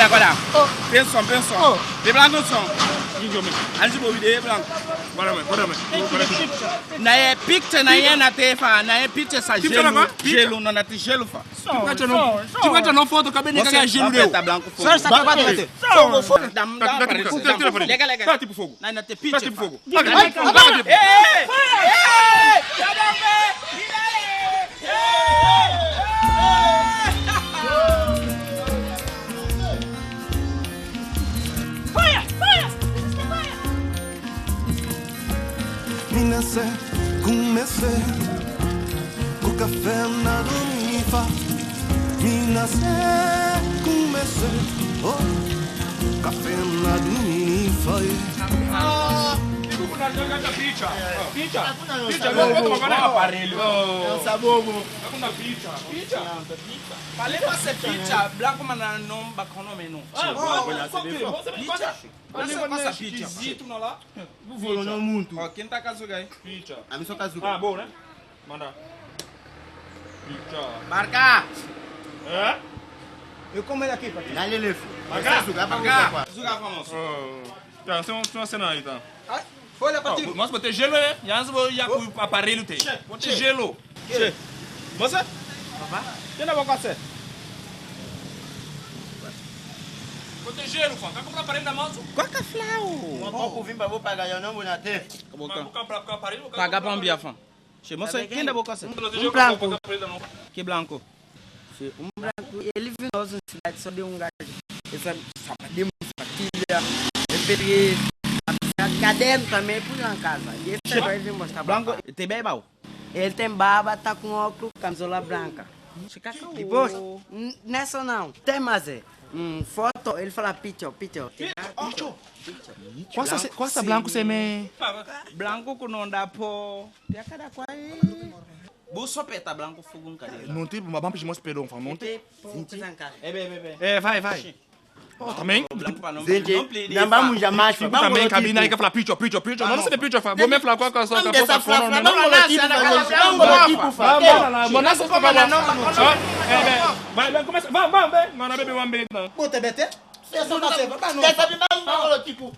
Agora. Pensa. De blanco som. Antes de ouvir de blanco. Bora. Na é picture na é na tefa, na é picture sa gelo, não na te gelo fa. Tipo, não foto, acabei de ganhar gelo deu. Tá blanco fogo. Só está que bater. Fogo. Tá tipo fogo. Na te picture. Tá tipo fogo. Comecei com café na dominfa. Comecei café na dominfa. Pizza. Aparelho. É sabor. Pizza. Falei pra ser pizza, blanco mas não bacana não. Passa pizza. Vou não muito. Quem tá caso aí? Pizza. A mim só caso. Ah, bom, né? Manda. Pizza. Marca. É? Eu como ele aqui, papi. Dá ele Marca. Zuga famoso. Tá, tem uma cena aí, tá? Olha pra ti. Nós botei gelo, né? E antes vou ir com o aparelho tem. Botei gelo. Você? Quem não vai fazer? Botei gelo, fã. Quer comprar aparelho da mão? Coca flau. Um copo vim pra vou pagar, eu não vou na ter. Vou comprar aparelho. Pagar pra um biafão. Você quem da boca ser? Um branco. Que blanco? Um branco, ele viu nós na cidade, só deu um gajo. Essa sapatilha, eu peguei caderno também, pus lá em casa. E esse vai vir mostrar. Blanco, tem bebau? Ele tem barba, tá com óculos, camisola branca. Depois, nessa não, tem mais foto, ele fala picture. Qual é blanco você me... Blanco que não dá por... Tem cada coisa aí. Busso peta blanco fogo um cadeira. Não tem, mas vamos mostrar pedão, fã. Não tem. Vai. Também? Gente, não vamos jamais. Também cabina aí que fala picture. Não sei picture, fã. Vou me falar qual que é a sua cabeça. Vai, começa. Vai. Mano, bebe uma bebida. Bota BT? tipo...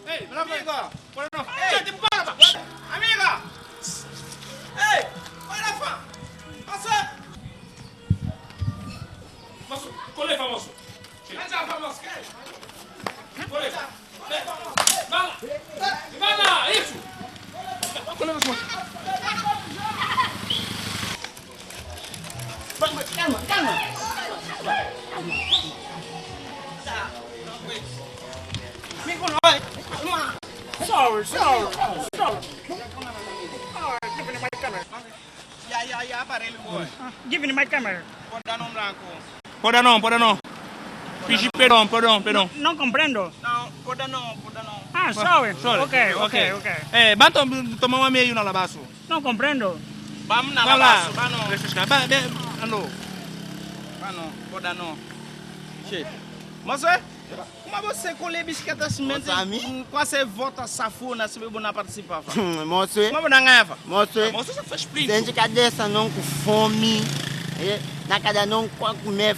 Ei, amiga! Ei, tipo, para! Amiga! Ei! Olha, fã! Você! Moço, colhe, famoso! Vem já, famoso! Colhe! Vai lá! Vai lá! Isso! Colhe, famoso! Calma! Me con nói. Sorry. Give me my camera. Yeah, aparelho, boy. Give me my camera. Pode não, branco. Pode não. Pedi perdão. No comprendo. Não, pode não. Ah, sorry. Okay. Vamos tomar uma meio na labaço. No comprendo. Vamos na labaço, vamos. Vamos, pode não. Mas como você colhe bicicleta assim, quando você vota safuna, você vai não participar? Moço, como não ganha? moço, você faz split. Gente, cadê essa não com fome? Na cada não com comer,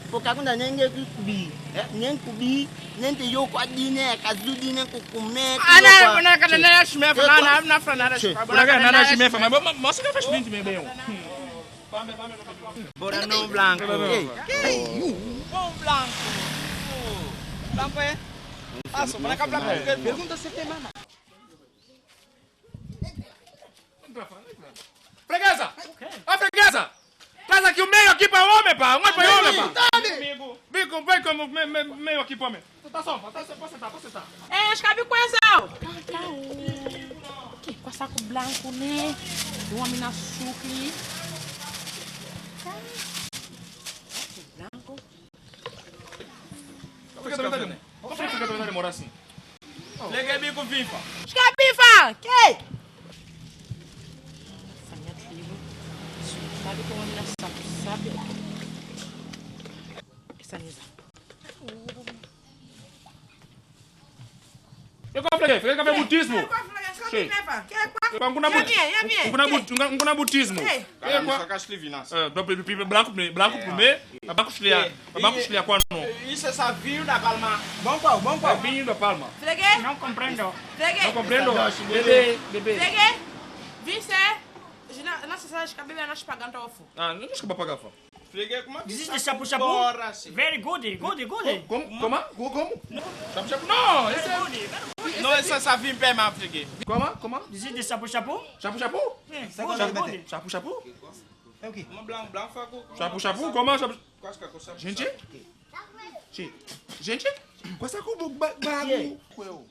porque quando ninguém cubi, nem cubi, nem te eu com a dinheiro, cazude nem com comer. Na cada não é chimefa, na franada. Nada chimefa, mas você faz split bem. Bora no blanco. Bom blanco. Blanco é? Passa, para cá, blanco. Pergunta se tem mama. Freguesa! Ó, freguesa! Traz aqui o meio aqui para o homem, pá! Um é para o homem, pá! Vem como meio aqui para o homem. Tá só, pode sentar. É, escabe coesão! Com saco branco, né? Um homem na sucre. Por que você vai demorar assim? Leguei bico viva. Escabifa! Que? Sabe como é sabe? Essa nisa. Eu comprei café butismo. Kuna butismo. Branco primeiro, branco chilhar quando? Isso é vinho da Palma. Bom qual? Vinho da Palma. Freguei? Não compreendo. Freguei? Não compreendo. Bebê. Freguei? Viste? Não se sabe que a bebê não está pagando o fogo. Ah, não deixa eu pagar fo. Freguei como? This is shabu. Very good. Como? Shabu? Não, esse é good. Não, esse é vinho pé, mas freguei. Como? This is the shabu? Shabu? Good. Shabu? É o quê? Blanco, Shabu? Como? Gente? Qual saco bago?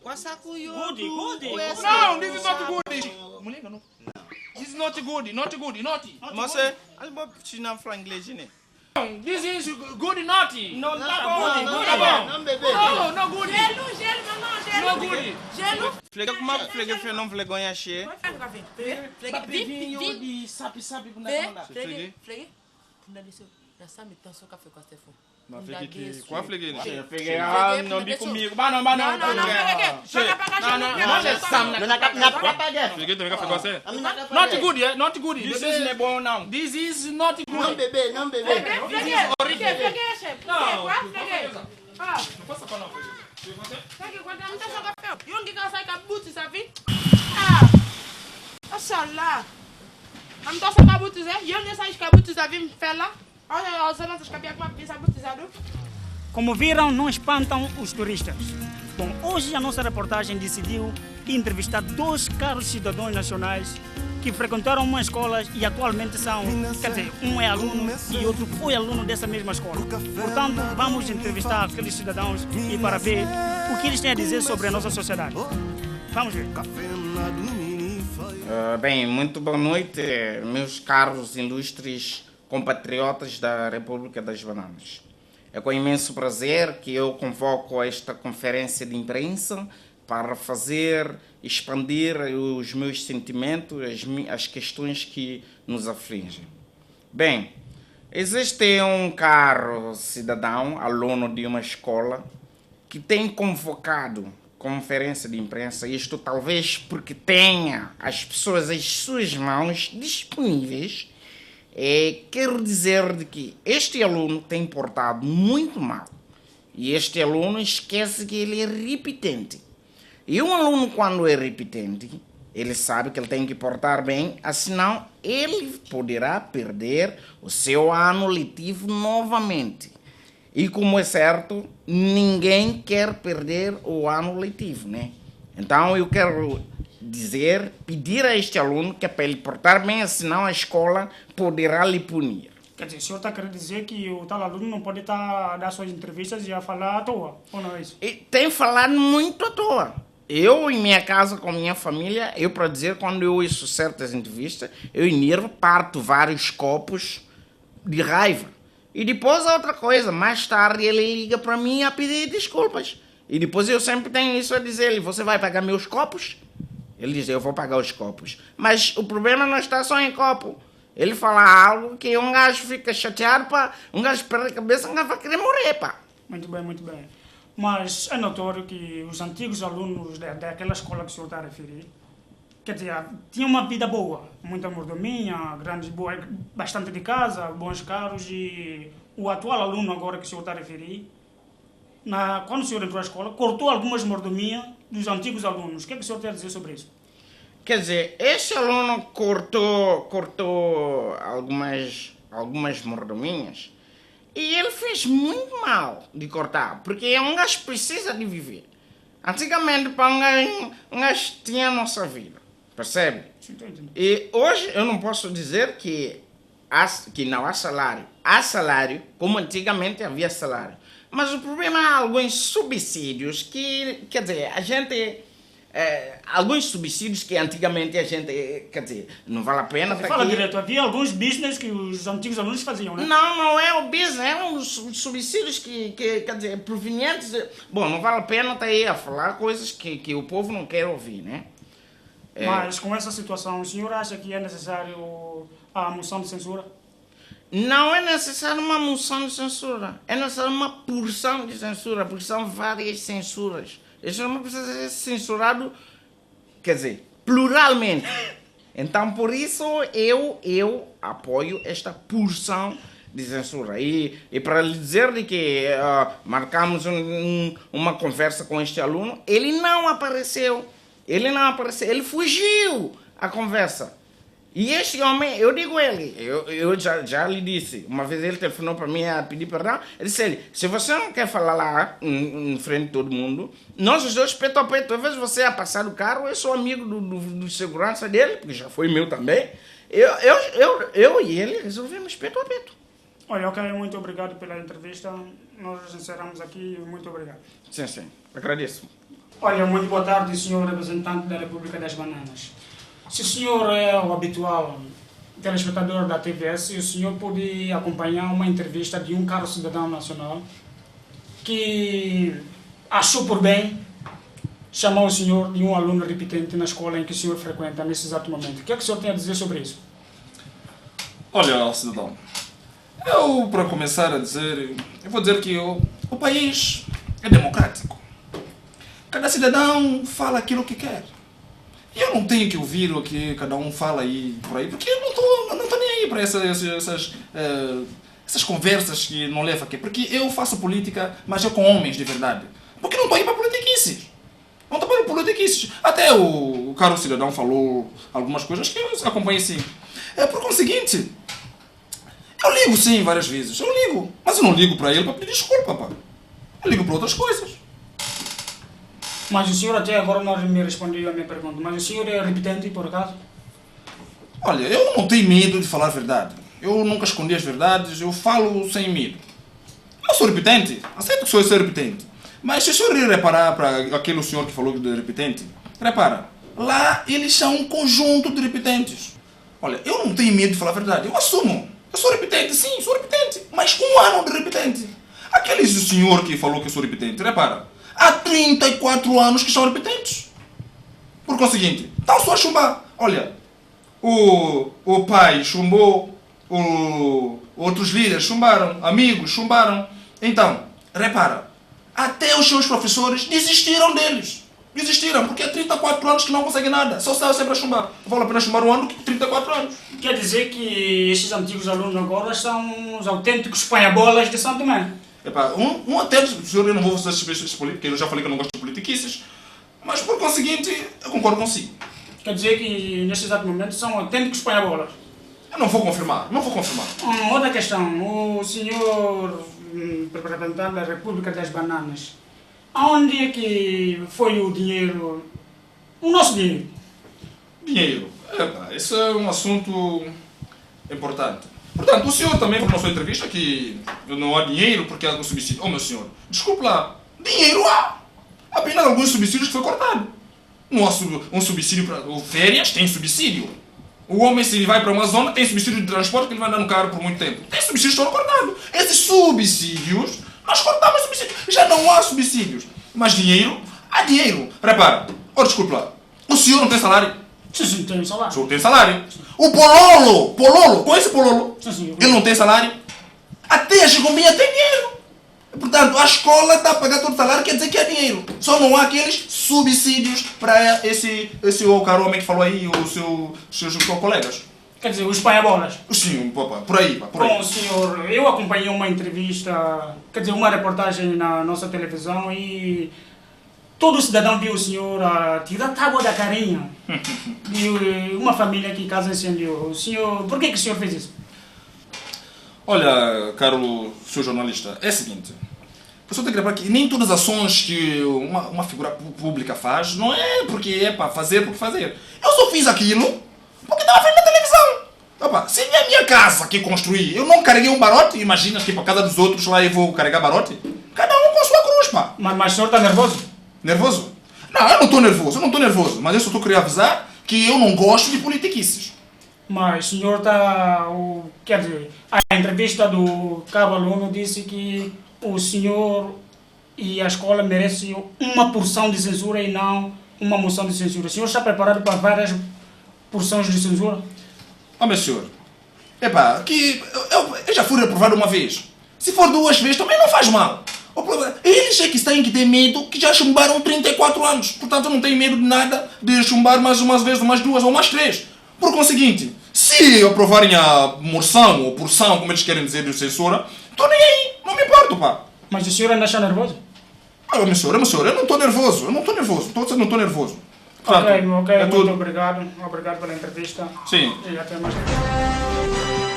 Qual saco Good. Não, this is not good. Mulher, não. This is not good. Mas eu vou ensinar em inglês, né? This is good naughty. Não, tá bom. Não, bebê. Não good. Gelo. Não good. Gelo. Flega como flega fe não flegonha che. Vinho de sapi com Freguei. Não desceu. Já sabe então só café com a Stefan. Mas freguei. Qual freguei? Freguei. Não bi comigo. Não. Freguei também café com você. Not good. This is bom não. This is not good. Não, bebê. Não. Não Passa para não. Freguei, quando não tá só café. E onde que sai com a buti, sabe? Oxalá. Não tá só com a buti, e onde sai com a buti, sabe? Fela. Olha, os anos que a minha butizado. Como viram, não espantam os turistas. Bom, hoje a nossa reportagem decidiu entrevistar 2 caros cidadãos nacionais que frequentaram uma escola e atualmente são, quer dizer, um é aluno e outro foi aluno dessa mesma escola. Portanto, vamos entrevistar aqueles cidadãos e para ver o que eles têm a dizer sobre a nossa sociedade. Vamos ver. Bem, muito boa noite, meus caros ilustres compatriotas da República das Bananas. É com imenso prazer que eu convoco esta conferência de imprensa para expandir os meus sentimentos, as questões que nos afligem. Bem, existe um caro cidadão, aluno de uma escola, que tem convocado conferência de imprensa, isto talvez porque tenha as pessoas às suas mãos disponíveis, quero dizer de que este aluno tem portado muito mal. E este aluno esquece que ele é repetente. E um aluno, quando é repetente, ele sabe que ele tem que portar bem, senão ele poderá perder o seu ano letivo novamente. E como é certo, ninguém quer perder o ano letivo, né? Então eu quero pedir a este aluno que é para ele portar bem, senão a escola poderá lhe punir. Quer dizer, o senhor está querendo dizer que o tal aluno não pode estar a dar suas entrevistas e a falar à toa, ou não é isso? E tem falado muito à toa. Eu, em minha casa, com minha família, para dizer, quando eu ouço certas entrevistas, eu enervo, parto vários copos de raiva. E depois outra coisa, mais tarde ele liga para mim a pedir desculpas. E depois eu sempre tenho isso a dizer-lhe, você vai pagar meus copos? Ele diz, eu vou pagar os copos. Mas o problema não está só em copo. Ele fala algo que um gajo fica chateado, um gajo perde a cabeça, um gajo vai querer morrer, pá. Muito bem, muito bem. Mas é notório que os antigos alunos daquela escola que o senhor está a referir, quer dizer, tinham uma vida boa, muita mordomia, bastante de casa, bons carros, e o atual aluno agora que o senhor está a referir, quando o senhor entrou à escola, cortou algumas mordomias dos antigos alunos. O que é que o senhor tem a dizer sobre isso? Quer dizer, esse aluno cortou algumas mordomias e ele fez muito mal de cortar, porque um gajo precisa de viver. Antigamente, um gajo tinha a nossa vida, percebe? E hoje eu não posso dizer que não há salário. Há salário, como antigamente havia salário. Mas o problema é alguns subsídios que, quer dizer, a gente... alguns subsídios que antigamente a gente, quer dizer, não vale a pena... Fala direto, havia alguns business que os antigos alunos faziam, né? Não é o business, eram os subsídios que quer dizer, provenientes... Bom, não vale a pena estar aí a falar coisas que o povo não quer ouvir, né? Mas com essa situação, o senhor acha que é necessário a moção de censura? Não é necessário uma moção de censura, é necessário uma porção de censura, porque são várias censuras. Este não precisa ser censurado, quer dizer, pluralmente. Então, por isso, eu apoio esta porção de censura. E para lhe dizer de que marcamos uma conversa com este aluno, ele não apareceu. Ele fugiu à conversa. E este homem, eu digo ele, eu já lhe disse, uma vez ele telefonou para mim a pedir perdão, eu disse ele, se você não quer falar lá, em frente de todo mundo, nós os dois peito a peito, às vezes você a passar o carro, eu sou amigo do segurança dele, porque já foi meu também, eu e ele resolvemos peito a peito. Olha, ok, muito obrigado pela entrevista, nós encerramos aqui, muito obrigado. Sim, agradeço. Olha, muito boa tarde, senhor representante da República das Bananas. Se o senhor é o habitual telespectador da TVS, o senhor pode acompanhar uma entrevista de um caro cidadão nacional que achou por bem chamar o senhor de um aluno repetente na escola em que o senhor frequenta nesse exato momento. O que é que o senhor tem a dizer sobre isso? Olha, cidadão, para começar a dizer, eu vou dizer que o país é democrático. Cada cidadão fala aquilo que quer. E eu não tenho que ouvir o que cada um fala aí por aí, porque eu não tô nem aí para essas conversas que não levam aqui. Porque eu faço política, mas eu com homens de verdade. Porque não estou aí para politiquices. Não estou para politiquices. Até o caro cidadão falou algumas coisas que eu acompanhei sim. Por conseguinte, eu ligo sim várias vezes. Eu ligo. Mas eu não ligo para ele para pedir desculpa, pá. Eu ligo para outras coisas. Mas o senhor até agora não me respondeu a minha pergunta. Mas o senhor é repetente, por acaso? Olha, eu não tenho medo de falar a verdade. Eu nunca escondi as verdades, eu falo sem medo. Eu sou repetente, aceito que sou repetente. Mas se o senhor ir reparar para aquele senhor que falou de repetente, repara, lá eles são um conjunto de repetentes. Olha, eu não tenho medo de falar a verdade, eu assumo. Eu sou repetente, sim, sou repetente. Mas um ano de repetente. Aquele senhor que falou que eu sou repetente, repara. Há 34 anos que são repetentes. Por conseguinte, estão só a chumbar. Olha, o pai chumbou, outros líderes chumbaram, amigos chumbaram. Então, repara, até os seus professores desistiram deles. Desistiram, porque há 34 anos que não conseguem nada. Só saem sempre a chumbar. Vale a pena chumbar um ano que 34 anos. Quer dizer que esses antigos alunos agora são os autênticos panha-bolas de São Tomé? Epá, um autêntico, senhor, eu não vou fazer esses políticos, eu já falei que eu não gosto de politiquices, mas por conseguinte, eu concordo consigo. Quer dizer que neste exato momento são autênticos panha-bolas? Eu não vou confirmar, não vou confirmar. Outra questão, o senhor representante da República das Bananas, aonde é que foi o dinheiro, o nosso dinheiro? Dinheiro? Epá, isso é um assunto importante. Portanto, o senhor também falou na sua entrevista que não há dinheiro porque há algum subsídio. Oh, meu senhor, desculpe lá, dinheiro há. Apenas alguns subsídios que foi cortado. Não há um subsídio para férias, tem subsídio. O homem, se ele vai para uma zona, tem subsídio de transporte que ele vai andar no carro por muito tempo. Tem subsídios que foram cortados. Esses subsídios, nós cortamos subsídios. Já não há subsídios. Mas dinheiro, há dinheiro. Repara, desculpe lá, o senhor não tem salário? Sim, tem salário. O senhor tem salário. O Pololo, conhece o Pololo? Sim. Ele não tem salário. Até a Chigombinha tem dinheiro. Portanto, a escola está a pagar todo o salário, quer dizer que há dinheiro. Só não há aqueles subsídios para esse caro homem que falou aí, os seus colegas. Quer dizer, os panha-bolas? Sim, por aí. Bom, senhor, eu acompanhei uma entrevista, quer dizer, uma reportagem na nossa televisão e todo cidadão viu o senhor tirar a tábua da carinha de uma família que casa incendiou. O senhor, por que o senhor fez isso? Olha, caro senhor jornalista, é o seguinte. Eu só tenho que lembrar que nem todas as ações que uma figura pública faz, não é porque é para fazer por fazer. Eu só fiz aquilo porque estava vendo na televisão. Opa, se é a minha casa que construí, eu não carreguei um barote, imagina que para a casa dos outros lá eu vou carregar barote. Cada um com sua cruz, pá. Mas o senhor está nervoso? Nervoso? Não, eu não estou nervoso, mas eu só estou querendo avisar que eu não gosto de politiquices. Mas o senhor está... Quer dizer, a entrevista do cabo aluno disse que o senhor e a escola merecem uma porção de censura e não uma moção de censura. O senhor está preparado para várias porções de censura? Meu senhor, epá, que eu já fui reprovado uma vez. Se for 2 vezes também não faz mal. O problema, eles é que têm que ter medo que já chumbaram 34 anos. Portanto, eu não tenho medo de nada de chumbar mais umas vezes, umas 2 ou mais 3. Por conseguinte, se aprovarem a moção ou porção, como eles querem dizer, de censura, estou nem aí, não me importo, pá. Mas o senhor ainda está nervoso? Meu senhor, eu não estou nervoso, estou dizendo não estou nervoso. Ok, muito obrigado. Obrigado pela entrevista. Sim. E até mais tarde.